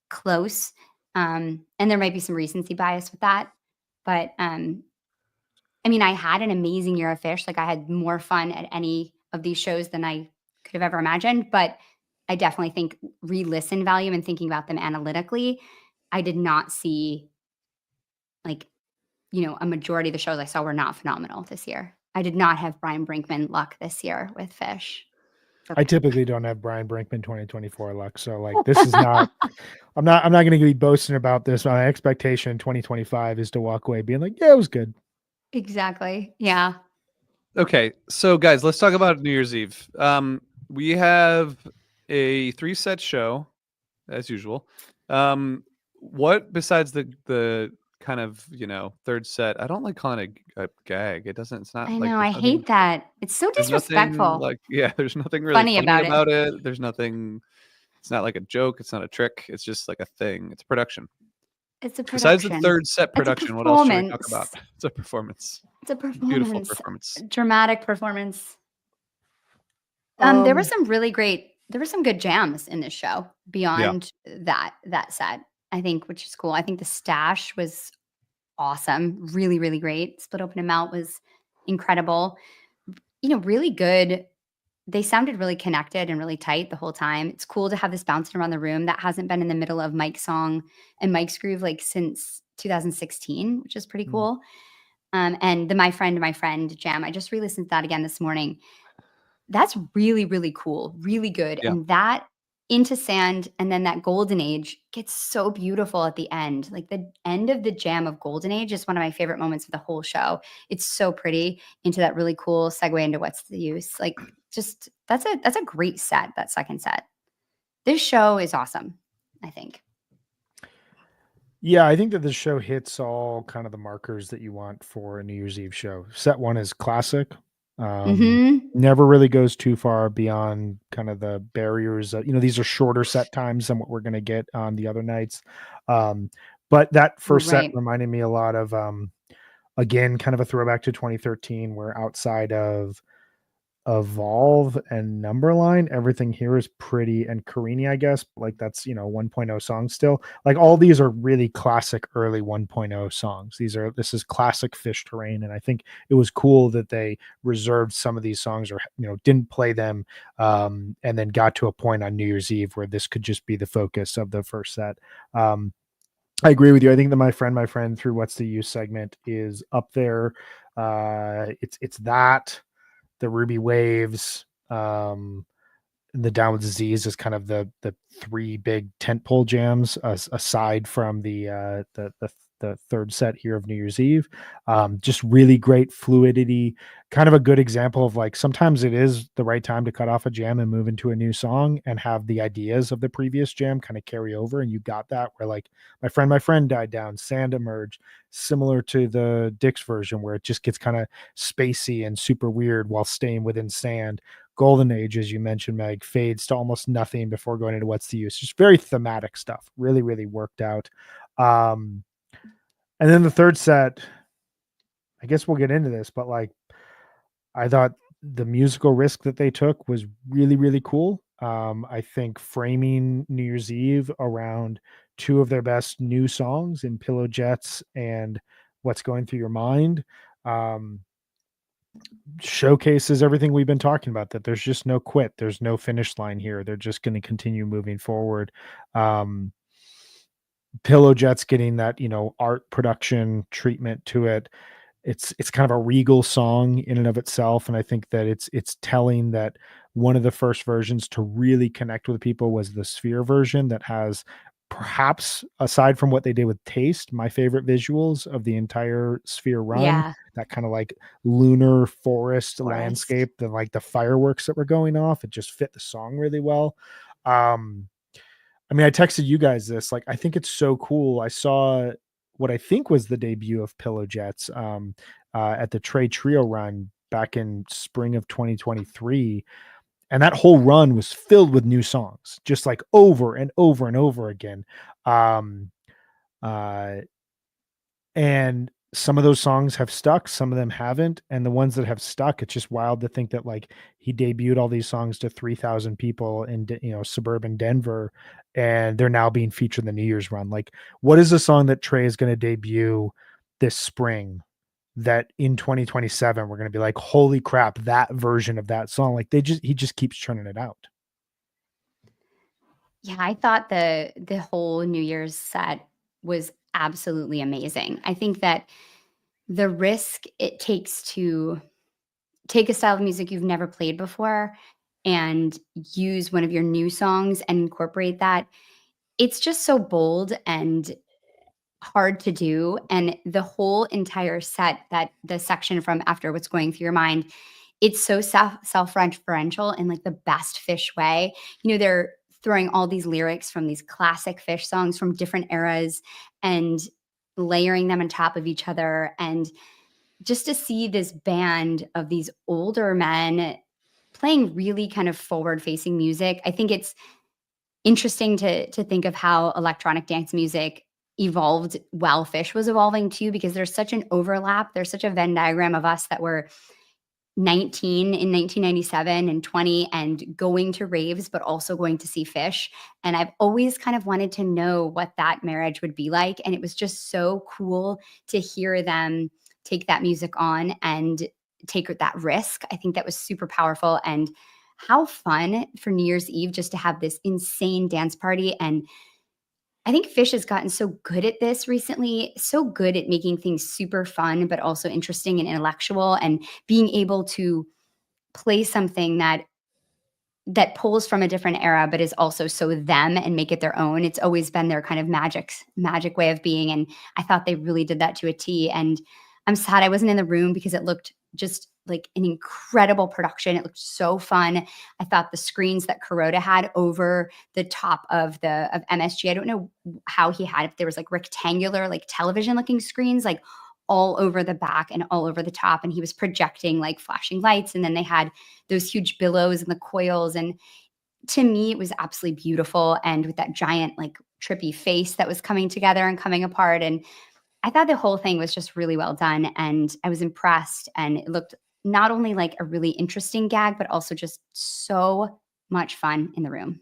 close. And there might be some recency bias with that. But I mean, I had an amazing year of Phish. Like I had more fun at any of these shows than I could have ever imagined. But I definitely think re-listen value and thinking about them analytically, I did not see like, a majority of the shows I saw were not phenomenal this year. I did not have Brian Brinkman luck this year with Phish. I typically don't have Brian Brinkman 2024 luck. So like this is not I'm not going to be boasting about this. My expectation in 2025 is to walk away being like, yeah, it was good. Exactly. Yeah. Okay, so guys, let's talk about New Year's Eve. We have a 3-set show, as usual. What besides the kind of third set? I don't like calling it a gag. It doesn't. It's not I like know. there's I nothing. hate that. It's so There's nothing disrespectful. there's nothing really Funny funny about it. about it. There's nothing. It's not like a joke. It's not a trick. It's just like a thing. It's production. It's a Besides the production. third set It's a production, what else should we talk performance. about? It's a performance. It's a Beautiful performance. performance. Dramatic performance. There was Um, some good jams in this show beyond that set, I think, which is cool. I think the Stash was awesome. Really, really great. Split Open and Melt was incredible. Really good. They sounded really connected and really tight the whole time. It's cool to have this bouncing around the room that hasn't been in the middle of Mike's song and Mike's groove like since 2016, which is pretty cool. And the My Friend jam, I just re-listened to that again this morning. That's really, really cool, really good. Yeah. And that Into Sand and then that Golden Age gets so beautiful at the end. Like the end of the jam of Golden Age is one of my favorite moments of the whole show. It's so pretty into that really cool segue into What's the Use. Like just that's a great set, that second set. This show is awesome, I think. Yeah, I think that the show hits all kind of the markers that you want for a New Year's Eve show. Set 1 is classic. Never really goes too far beyond kind of the barriers. These are shorter set times than what we're going to get on the other nights. But that first set reminded me a lot of, again, kind of a throwback to 2013, where outside of Evolve and Numberline, everything here is pretty, and Carini, I guess, like that's 1.0 songs still. Like all these are really classic early 1.0 songs. This is classic Phish terrain, and I think it was cool that they reserved some of these songs, or didn't play them, and then got to a point on New Year's Eve where this could just be the focus of the first set. I agree with you. I think that my friend through What's the Use segment is up there. It's that, the Ruby Waves, the Down with Disease is kind of the three big tentpole jams, aside from the third set here of New Year's Eve. Just really great fluidity, kind of a good example of like sometimes it is the right time to cut off a jam and move into a new song and have the ideas of the previous jam kind of carry over. And you got that where like my friend died down, Sand Emerge, similar to the Dick's version where it just gets kind of spacey and super weird while staying within Sand. Golden Age, as you mentioned, Meg, fades to almost nothing before going into What's the Use. Just very thematic stuff. Really, really worked out. And then the third set, I guess we'll get into this, but like I thought the musical risk that they took was really, really cool. I think framing New Year's Eve around two of their best new songs in Pillow Jets and What's Going Through Your Mind showcases everything we've been talking about, that there's just no quit, there's no finish line here, they're just going to continue moving forward. Pillow Jets getting that art production treatment to it. It's kind of a regal song in and of itself, and I think that it's telling that one of the first versions to really connect with people was the Sphere version that has, perhaps aside from what they did with Taste, my favorite visuals of the entire Sphere run. Yeah. That kind of like lunar forest landscape, and like the fireworks that were going off, it just fit the song really well. I mean, I texted you guys this, like, I think it's so cool. I saw what I think was the debut of Pillow Jets at the Trey Trio run back in spring of 2023. And that whole run was filled with new songs, just like over and over and over again. And some of those songs have stuck, some of them haven't. And the ones that have stuck, it's just wild to think that like he debuted all these songs to 3,000 people in suburban Denver, and they're now being featured in the New Year's run. Like, what is the song that Trey is going to debut this spring that in 2027 we're going to be like, holy crap, that version of that song? Like he just keeps churning it out. Yeah, I thought the whole New Year's set was absolutely amazing. I think that the risk it takes to take a style of music you've never played before and use one of your new songs and incorporate that, it's just so bold and hard to do. And the whole entire set, that the section from After What's Going Through Your Mind, it's so self-referential in like the best Phish way. They're throwing all these lyrics from these classic Phish songs from different eras and layering them on top of each other. And just to see this band of these older men playing really kind of forward-facing music, I think it's interesting to think of how electronic dance music evolved while Phish was evolving too, because there's such an overlap. There's such a Venn diagram of us that were 19 in 1997 and 20 and going to raves, but also going to see Phish. And I've always kind of wanted to know what that marriage would be like. And it was just so cool to hear them take that music on and take that risk. I think that was super powerful. And how fun for New Year's Eve just to have this insane dance party. And I think Phish has gotten so good at this recently, so good at making things super fun, but also interesting and intellectual, and being able to play something that pulls from a different era, but is also so them and make it their own. It's always been their kind of magic way of being. And I thought they really did that to a T. And I'm sad I wasn't in the room because it looked just like an incredible production. It looked so fun. I thought the screens that Kuroda had over the top of MSG, I don't know how he had, if there was like rectangular, like television looking screens, like all over the back and all over the top. And he was projecting like flashing lights. And then they had those huge billows and the coils. And to me, it was absolutely beautiful. And with that giant, like trippy face that was coming together and coming apart. And I thought the whole thing was just really well done, and I was impressed, and it looked not only like a really interesting gag, but also just so much fun in the room.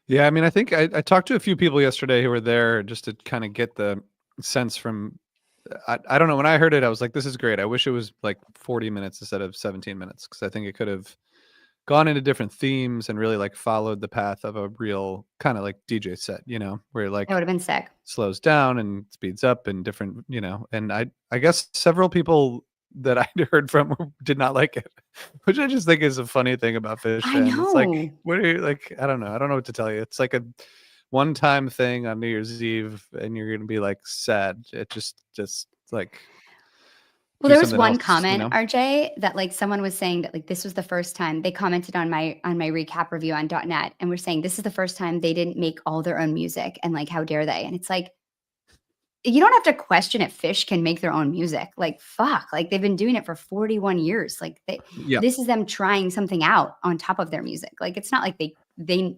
Yeah, I mean, I think I talked to a few people yesterday who were there just to kind of get the sense from. I don't know. When I heard it, I was like, "This is great." I wish it was like 40 minutes instead of 17 minutes because I think it could have gone into different themes and really like followed the path of a real kind of like DJ set, where it That like would have been sick. slows down and speeds up and different, and I guess several people that I heard from did not like it, which I just think is a funny thing about Phish I fans. It's like, know. what are you like? I don't know. I don't know what to tell you. It's like a one-time thing on New Year's Eve, and you're gonna be like sad. It just like Well, do there was something one else, comment, RJ, that like someone was saying that like this was the first time they commented on my recap review on .net, and we're saying this is the first time they didn't make all their own music, and like how dare they? And it's like, you don't have to question if Phish can make their own music. Like fuck, like they've been doing it for 41 years. Like Yeah. this is them trying something out on top of their music. Like it's not like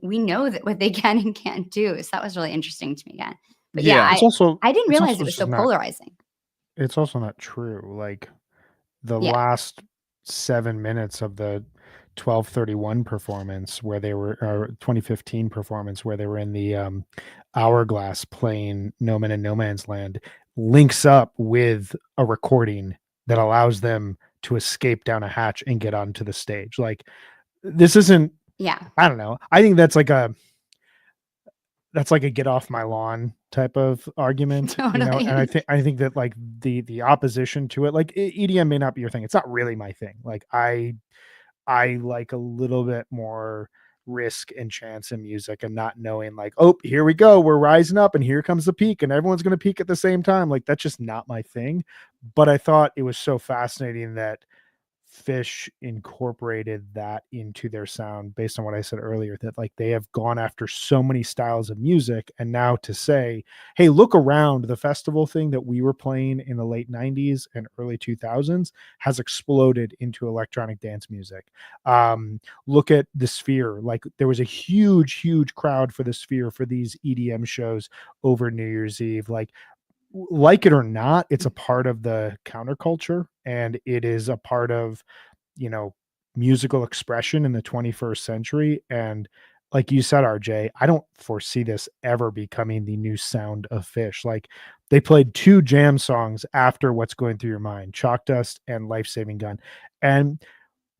we know that what they can and can't do. So that was really interesting to me again. But yeah, It's also I didn't it's realize also it was so just not polarizing. it's also not true. Like the Yeah. last 7 minutes of the 1231 performance where they were, or 2015 performance where they were in the hourglass playing No Man in No Man's Land, links up with a recording that allows them to escape down a hatch and get onto the stage. Like this isn't, Yeah. I don't know. I think that's like a get off my lawn type of argument, Totally. and I think that like the opposition to it, like EDM may not be your thing. It's not really my thing. Like I like a little bit more risk and chance in music and not knowing like, oh, here we go, we're rising up and here comes the peak and everyone's going to peak at the same time. Like that's just not my thing. But I thought it was so fascinating that Phish incorporated that into their sound based on what I said earlier, that like they have gone after so many styles of music, and now to say, hey, look around, the festival thing that we were playing in the late 90s and early 2000s has exploded into electronic dance music. Look at the Sphere. Like there was a huge crowd for the Sphere for these EDM shows over New Year's Eve. Like it or not, it's a part of the counterculture, and it is a part of, musical expression in the 21st century. And like you said, RJ, I don't foresee this ever becoming the new sound of Phish. Like they played 2 jam songs after What's Going Through Your Mind, Chalk Dust and Life Saving Gun. And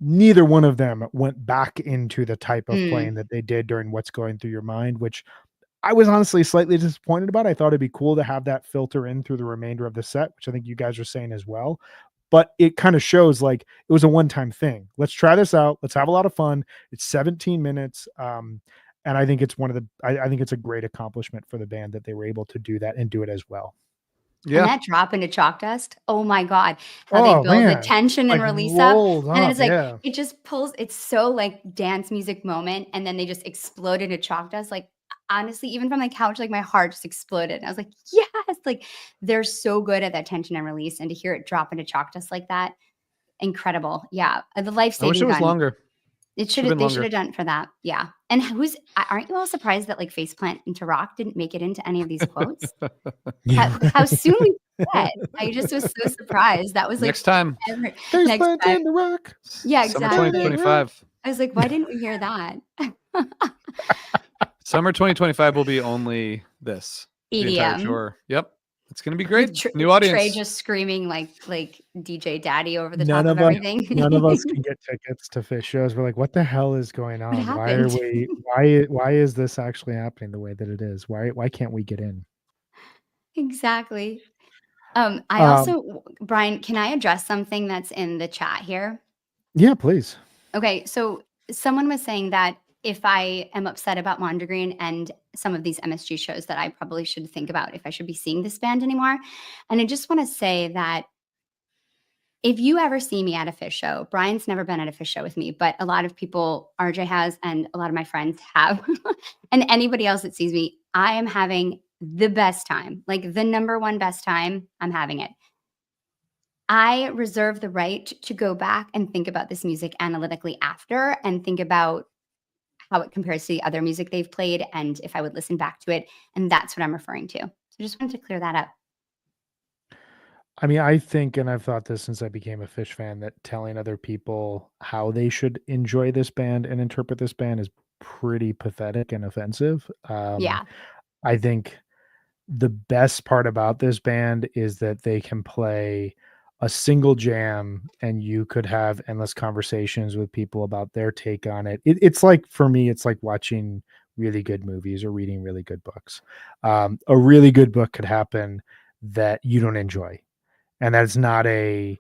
neither one of them went back into the type of playing that they did during What's Going Through Your Mind, which I was honestly slightly disappointed about. I thought it'd be cool to have that filter in through the remainder of the set, which I think you guys are saying as well. But it kind of shows like it was a one-time thing. Let's try this out. Let's have a lot of fun. It's 17 minutes. And I think it's I think it's a great accomplishment for the band that they were able to do that and do it as well. And that drop into Chalk Dust, oh my God, how Oh, they build the man. tension and Like, release up. rolled And then up, it's like, yeah. it just pulls, it's so like dance music moment. And then they just explode into Chalk Dust. Like, honestly, even from the couch, like my heart just exploded. And I was like, yes, like they're so good at that tension and release. And to hear it drop into Chalk Dust like that, incredible. Yeah. The Life I wish Saving it was Gun. longer. They Should've should been have longer. done it for that. Yeah. And aren't you all surprised that like Faceplant into Rock didn't make it into any of these quotes? How soon we forget. I just was so surprised. That was like Next time. next time. In the rock. Yeah, Summer exactly. 2025. I was like, why didn't we hear that? Summer 2025 will be only this. The entire EDM. tour. Yep. It's going to be great. With New audience. Trey just screaming like DJ Daddy over the None top of of us- everything. None of us can get tickets to Phish shows. We're like, what the hell is going on? Why are happened? why is this actually happening the way that it is? Why can't we get in? Exactly. I also, Brian, can I address something that's in the chat here? Yeah, please. Okay, so someone was saying that if I am upset about Mondegreen and some of these MSG shows, that I probably should think about if I should be seeing this band anymore. And I just want to say that if you ever see me at a Phish show, Brian's never been at a Phish show with me, but a lot of people, RJ has, and a lot of my friends have, and anybody else that sees me, I am having the best time, like the number one best time. I'm having it. I reserve the right to go back and think about this music analytically after and think about how it compares to the other music they've played and if I would listen back to it. And that's what I'm referring to. So just wanted to clear that up. I mean, I think, and I've thought this since I became a Phish fan, that telling other people how they should enjoy this band and interpret this band is pretty pathetic and offensive. Yeah. I think the best part about this band is that they can play a single jam and you could have endless conversations with people about their take on it. It's like, for me, it's like watching really good movies or reading really good books. A really good book could happen that you don't enjoy, and that's not a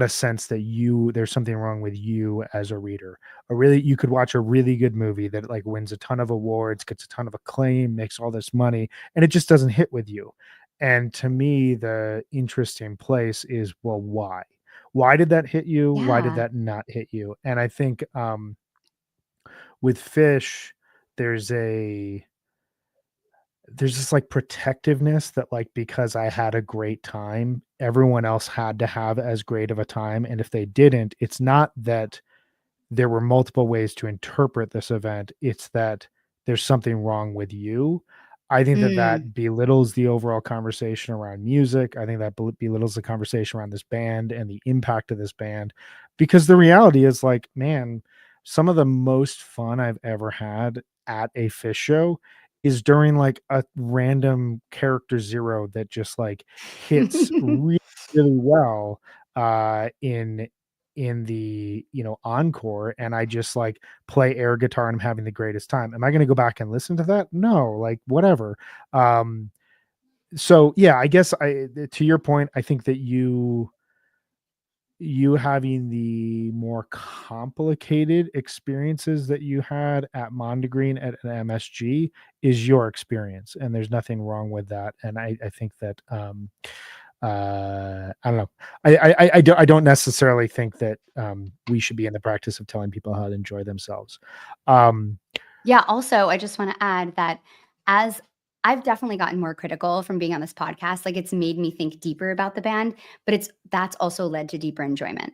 sense that there's something wrong with you as a reader. You could watch a really good movie that like wins a ton of awards, gets a ton of acclaim, makes all this money, and it just doesn't hit with you. And to me, the interesting place is, well, why did that hit you? Why did Yeah. that not hit you? And I think with Fish, there's this like protectiveness that, like, because I had a great time, everyone else had to have as great of a time. And if they didn't, it's not that there were multiple ways to interpret this event, it's that there's something wrong with you. I think that Mm. that belittles the overall conversation around music. I think that belittles the conversation around this band and the impact of this band, because the reality is, like, man, some of the most fun I've ever had at a Fish show is during like a random character zero that just like hits really, really well in the, encore, and I just like play air guitar and I'm having the greatest time. Am I going to go back and listen to that? No, like, whatever. Um so yeah, I guess, to your point, I think that you having the more complicated experiences that you had at Mondegreen at an MSG is your experience, and there's nothing wrong with that. And I think that I don't know. I don't necessarily think that we should be in the practice of telling people how to enjoy themselves. Um, Yeah, also, I just wanna add that as I've definitely gotten more critical from being on this podcast, like, it's made me think deeper about the band, but that's also led to deeper enjoyment.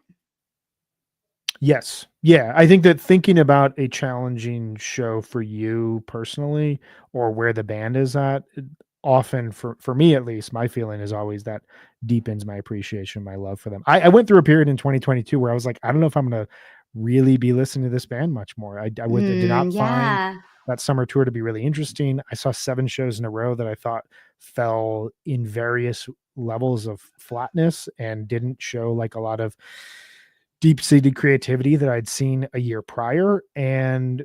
yes, yeah, I think that thinking about a challenging show for you personally, or where the band is at, often, for me at least, my feeling is always that deepens my appreciation, my love for them. I went through a period in 2022 where I was like, I don't know if I'm gonna really be listening to this band much more. Did not find Yeah. that summer tour to be really interesting. I saw 7 shows in a row that I thought fell in various levels of flatness and didn't show like a lot of deep-seated creativity that I'd seen a year prior. And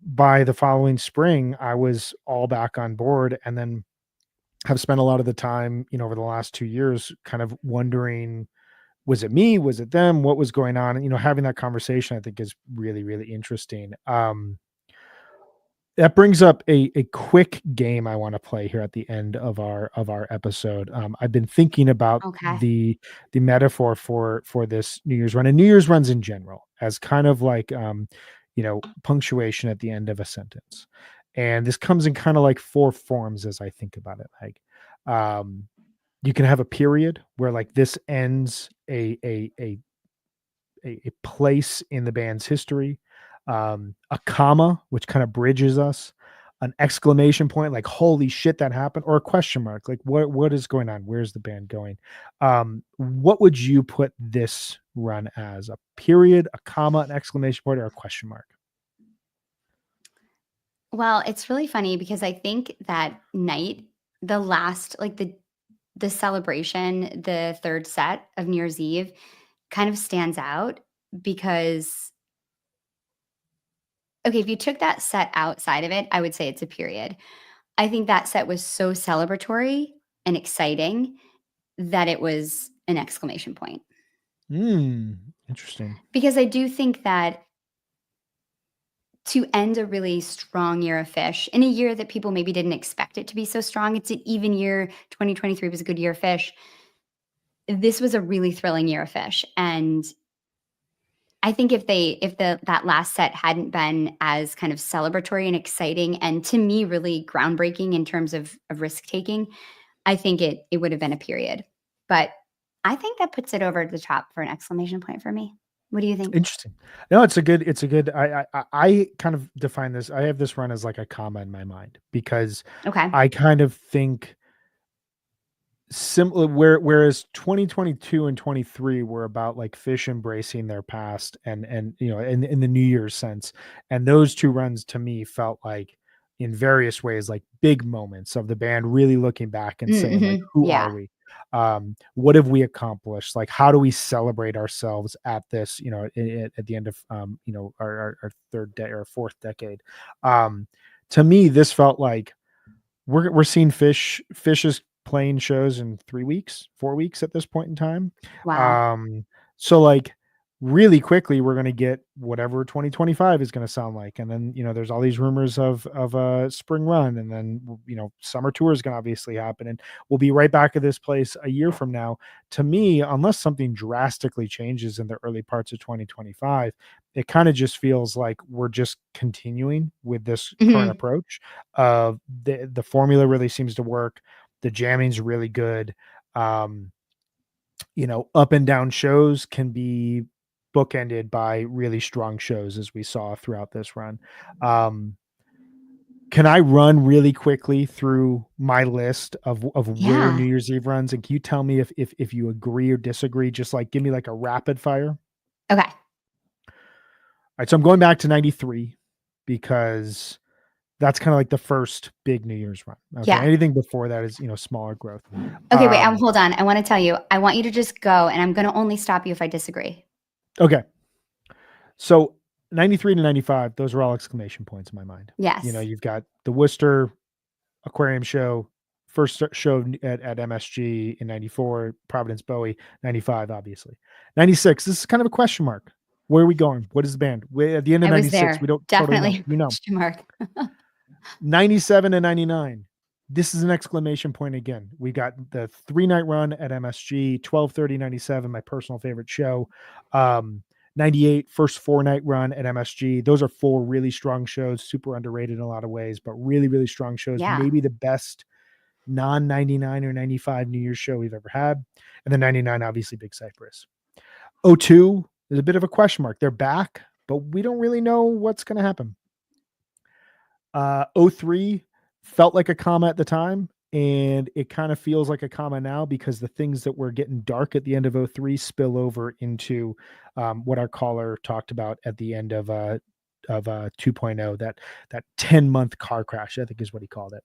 by the following spring, I was all back on board, and then have spent a lot of the time, over the last 2 years kind of wondering, was it me? Was it them? What was going on? And, having that conversation, I think, is really, really interesting. That brings up a quick game I want to play here at the end of our episode. I've been thinking about Okay. the metaphor for this New Year's run, and New Year's runs in general, as kind of like punctuation at the end of a sentence. And this comes in kind of like 4 forms as I think about it. Like, you can have a period where like this ends a place in the band's history, a comma, which kind of bridges us, an exclamation point, like, holy shit, that happened, or a question mark, like, what is going on? Where's the band going? What would you put this run as? A period, a comma, an exclamation point, or a question mark? Well, it's really funny because I think that night, the last like, the celebration, the 3rd set of New Year's Eve kind of stands out because okay, if you took that set outside of it, I would say it's a period. I think that set was so celebratory and exciting that it was an exclamation point. Interesting. Because I do think that to end a really strong year of Fish in a year that people maybe didn't expect it to be so strong, it's an even year. 2023 was a good year of Fish. This was a really thrilling year of Fish, and I think if that last set hadn't been as kind of celebratory and exciting, and to me really groundbreaking in terms of risk taking, I think it would have been a period. But I think that puts it over the top for an exclamation point for me. What do you think? Interesting. No, it's a good. I kind of define this. I have this run as like a comma in my mind, because Okay. I kind of think similar whereas 2022 and 23 were about like Phish embracing their past and you know in the New Year's sense, and those two runs to me felt like in various ways like big moments of the band really looking back and saying like, who Yeah. are we, what have we accomplished, like how do we celebrate ourselves at this, you know, at the end of you know our third day or fourth decade. To me this felt like we're seeing Phish is playing shows in 3 weeks, 4 weeks at this point in time. Wow. So like really quickly we're going to get whatever 2025 is going to sound like. And then, you know, there's all these rumors of a spring run, and then, you know, summer tour is going to obviously happen, and we'll be right back at this place a year from now. To me, unless something drastically changes in the early parts of 2025, it kind of just feels like we're just continuing with this current approach. The formula really seems to work. The jamming's really good. You know, up and down shows can be bookended by really strong shows, as we saw throughout this run. Can I run really quickly through my list of where Yeah. New Year's Eve runs, and can you tell me if you agree or disagree? Just like give me like a rapid fire. Okay. All right, so I'm going back to 93 because that's kind of like the first big New Year's run. Okay. Yeah. Anything before that is, you know, smaller growth. Okay, wait, hold on. I want to tell you, I want you to just go, and I'm going to only stop you if I disagree. Okay. So 93 to 95, those are all exclamation points in my mind. Yes. You know, you've got the Worcester Aquarium show, first show at MSG in 94, Providence Bowie, 95, obviously. 96, this is kind of a question mark. Where are we going? What is the band? At the end of I was 96, there. we don't Definitely. totally know. You know. Question mark. 97 and 99. This is an exclamation point again. We got the 3-night run at MSG, 12/30/97, my personal favorite show. 98, first 4-night run at MSG. Those are 4 really strong shows, super underrated in a lot of ways, but really, really strong shows. Yeah. Maybe the best non-99 or 95 New Year's show we've ever had. And then 99, obviously, Big Cypress. 02 is a bit of a question mark. They're back, but we don't really know what's going to happen. 03 felt like a comma at the time, and it kind of feels like a comma now because the things that were getting dark at the end of 03 spill over into what our caller talked about at the end of 2.0, that 10-month car crash, I think is what he called it.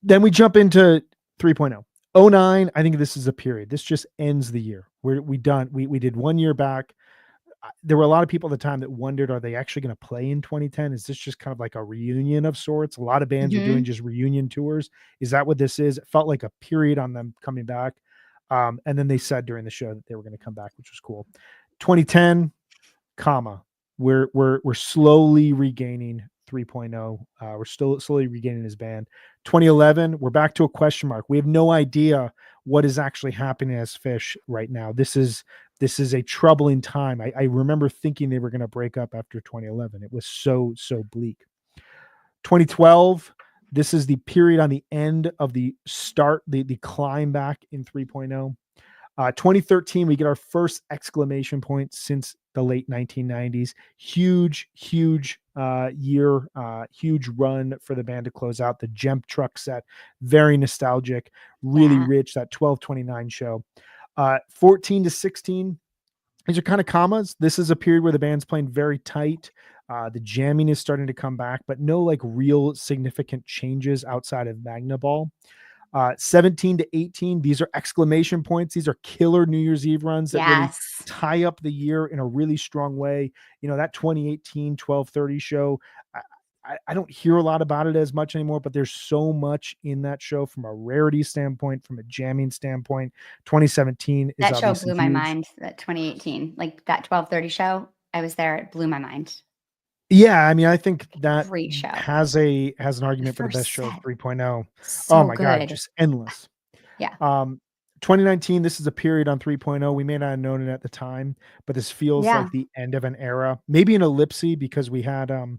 Then we jump into 3.0. 09, I think this is a period. This just ends the year. We did 1 year back. There were a lot of people at the time that wondered, are they actually going to play in 2010? Is this just kind of like a reunion of sorts? A lot of bands are doing just reunion tours. Is that what this is? It felt like a period on them coming back. And then they said during the show that they were going to come back, which was cool. 2010, comma. We're slowly regaining 3.0. We're still slowly regaining his band. 2011, we're back to a question mark. We have no idea what is actually happening as Phish right now. This is a troubling time. I remember thinking they were going to break up after 2011. It was so bleak. 2012, this is the period on the end of the start, the climb back in 3.0. 2013, we get our first exclamation point since the late 1990s. Huge year, huge run for the band to close out. The Jump Truck set, very nostalgic, really rich, that 12/29 show. 14 to 16, these are kind of commas. This is a period where the band's playing very tight. The jamming is starting to come back, but no like real significant changes outside of Magna Ball. 17 to 18, these are exclamation points. These are killer New Year's Eve runs that really tie up the year in a really strong way. You know, that 2018 12/30 show, I don't hear a lot about it as much anymore, but there's so much in that show from a rarity standpoint, from a jamming standpoint. 2017 is that show obviously blew my huge. mind. That 2018, like that 12/30 show, I was there. It blew my mind. Yeah, I mean, I think that Great show. has an argument for the best show of 3.0. So oh my good. God, just endless. Yeah. 2019, this is a period on 3.0. We may not have known it at the time, but this feels like the end of an era. Maybe an ellipse because we had or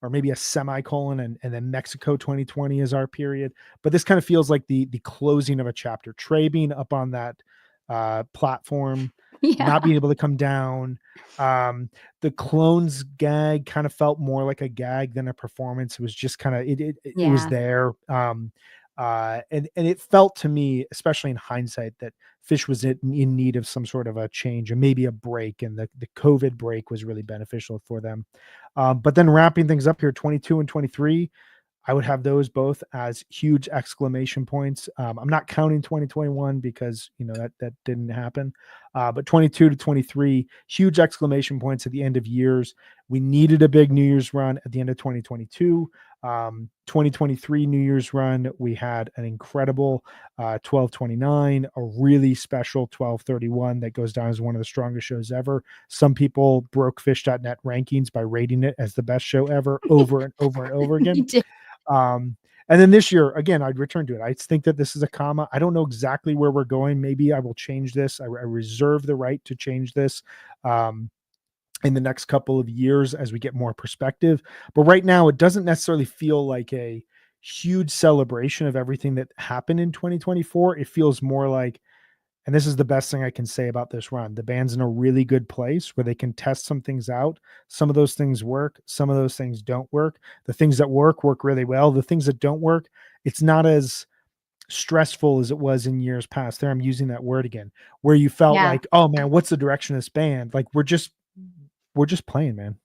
maybe a semicolon and then Mexico 2020 is our period. But this kind of feels like the closing of a chapter. Trey being up on that platform, not being able to come down. The clones gag kind of felt more like a gag than a performance. It was just kind of it was there. And it felt to me, especially in hindsight, that Phish was in need of some sort of a change and maybe a break, and the COVID break was really beneficial for them. But then wrapping things up here, 22 and 23, I would have those both as huge exclamation points. I'm not counting 2021 because that didn't happen. But 22 to 23, huge exclamation points at the end of years. We needed a big New Year's run at the end of 2022. 2023 New Year's run, we had an incredible 12/29, a really special 12/31 that goes down as one of the strongest shows ever. Some people broke Phish.net rankings by rating it as the best show ever over and over and over You again. did. And then this year, again, I'd return to it. I think that this is a comma. I don't know exactly where we're going. Maybe I will change this. I reserve the right to change this in the next couple of years as we get more perspective. But right now, it doesn't necessarily feel like a huge celebration of everything that happened in 2024. It feels more like, and this is the best thing I can say about this run, the band's in a really good place where they can test some things out. Some of those things work. Some of those things don't work. The things that work really well. The things that don't work, it's not as stressful as it was in years past. There, I'm using that word again, where you felt Yeah. like, oh man, what's the direction of this band? Like we're just playing, man.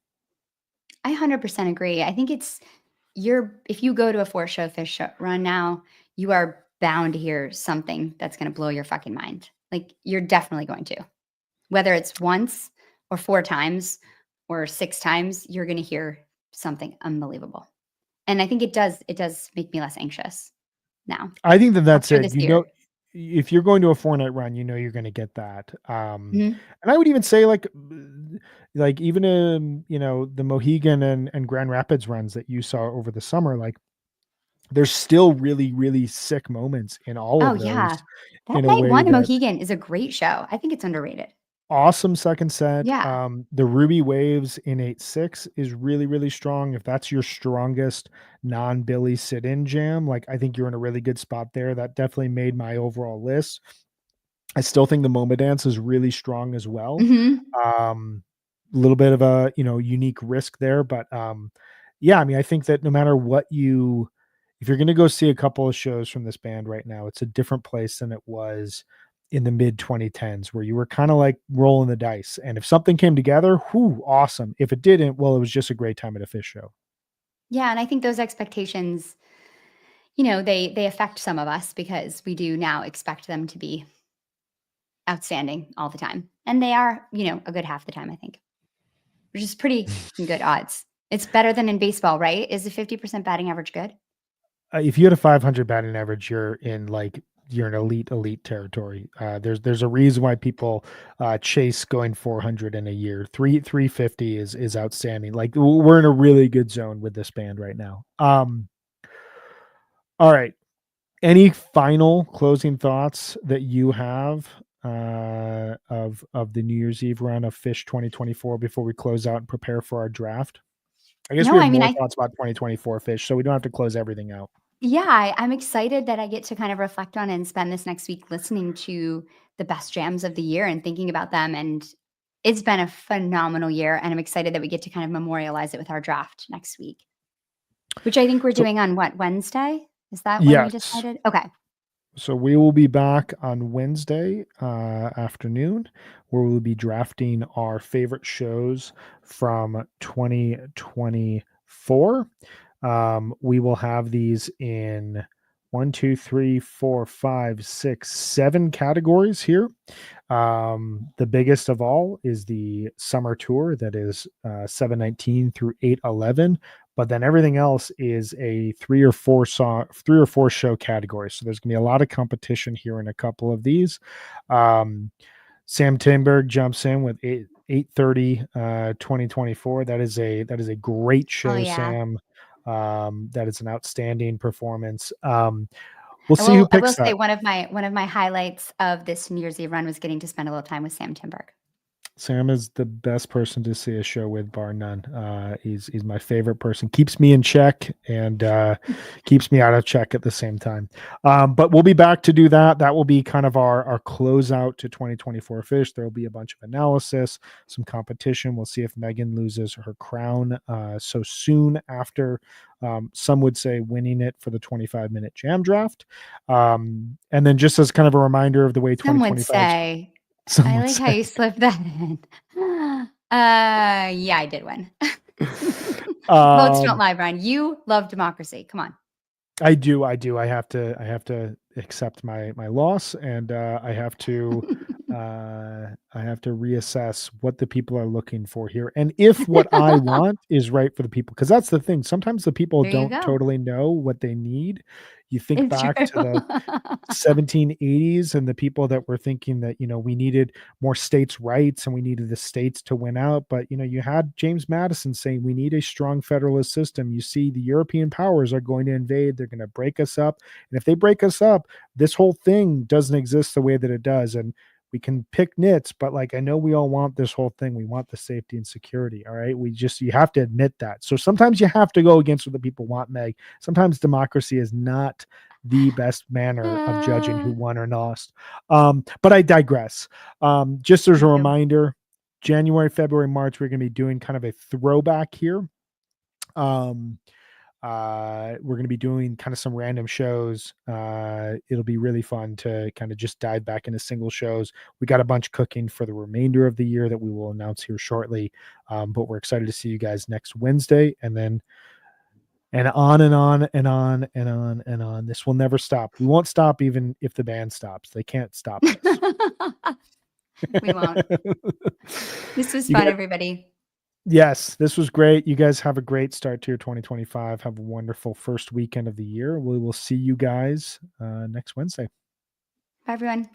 I 100% agree. I think if you go to a 4-show Phish run now, you are bound to hear something that's going to blow your fucking mind. Like you're definitely going to, whether it's once or 4 times or 6 times, you're going to hear something unbelievable. And I think it does make me less anxious now. I think that's After it. this year. If you're going to a 4-night run, you're going to get that. Mhm. And I would even say like even the Mohegan and Grand Rapids runs that you saw over the summer, like there's still really, really sick moments in all Oh of those yeah. That in a night way one in that Mohegan is a great show. I think it's underrated. awesome second set. Yeah. The Ruby Waves in 8/6 is really, really strong. If that's your strongest non-Billy sit-in jam, like I think you're in a really good spot there. That definitely made my overall list. I still think the MoMA dance is really strong as well. Mhm. A little bit of a unique risk there, but yeah, I mean, I think that no matter what if you're going to go see a couple of shows from this band right now, it's a different place than it was in the mid 2010s, where you were kind of like rolling the dice. And if something came together, whoo, awesome. If it didn't, well, it was just a great time at a Phish show. Yeah, and I think those expectations, they affect some of us because we do now expect them to be outstanding all the time. And they are, a good half the time, I think, which is pretty good odds. It's better than in baseball, right? Is a 50% batting average good? If you had a 500 batting average, you're in elite territory. There's a reason why people chase going 400 in a year. 350 is outstanding. Like we're in a really good zone with this band right now. All right. Any final closing thoughts that you have of the New Year's Eve run of Phish 2024 before we close out and prepare for our draft? I guess No, we have I mean, more thoughts about 2024 Phish, so we don't have to close everything out. yeah, I'm excited that I get to kind of reflect on and spend this next week listening to the best jams of the year and thinking about them. And it's been a phenomenal year. And I'm excited that we get to kind of memorialize it with our draft next week, which I think we're So- doing on Wednesday? Is that when we Yes. decided? Okay. So we will be back on Wednesday afternoon, where we'll be drafting our favorite shows from 2024. We will have these in 1, 2, 3, 4, 5, 6, 7 categories here. The biggest of all is the summer tour that is 7/19 through 8/11. But then everything else is a 3 or 4 show category. So there's gonna be a lot of competition here in a couple of these. Sam Timberg jumps in with 8:30 2024. That is a great show, yeah. Sam. That is an outstanding performance. We'll see who I picks will say that. one of my highlights of this New Year's Eve run was getting to spend a little time with Sam Timberg. Sam is the best person to see a show with, bar none. He's my favorite person. Keeps me in check and keeps me out of check at the same time. But we'll be back to do that. That will be kind of our closeout to 2024 Phish. There will be a bunch of analysis, some competition. We'll see if Megan loses her crown so soon after. Some would say winning it for the 25-minute jam draft. And then just as kind of a reminder of the way Some would 2025 say. I like how you slipped that in. Yeah, I did win. Votes don't lie, Brian. You love democracy. Come on. I do. I have to accept my loss, and I have to reassess what the people are looking for here, and if what I want is right for the people. Because that's the thing. Sometimes the people There you don't go. totally know what they need. You think It's back to true. the 1780s and the people that were thinking that, we needed more states' rights and we needed the states to win out. But, you had James Madison saying we need a strong federalist system. You see, the European powers are going to invade. They're going to break us up. And if they break us up, this whole thing doesn't exist the way that it does. And we can pick nits, but I know we all want this whole thing. We want the safety and security. All right. You have to admit that. So sometimes you have to go against what the people want, Meg. Sometimes democracy is not the best manner of judging who won or lost. But I digress. Just as a reminder, January, February, March, we're going to be doing kind of a throwback here. We're going to be doing kind of some random shows. It'll be really fun to kind of just dive back into single shows. We got a bunch cooking for the remainder of the year that we will announce here shortly. But we're excited to see you guys next Wednesday, and then on and on and on and on and on. This will never stop. We won't stop even if the band stops. They can't stop us. We won't. This was fun, everybody. Yes, this was great. You guys have a great start to your 2025. Have a wonderful first weekend of the year. We will see you guys next Wednesday. Bye, everyone.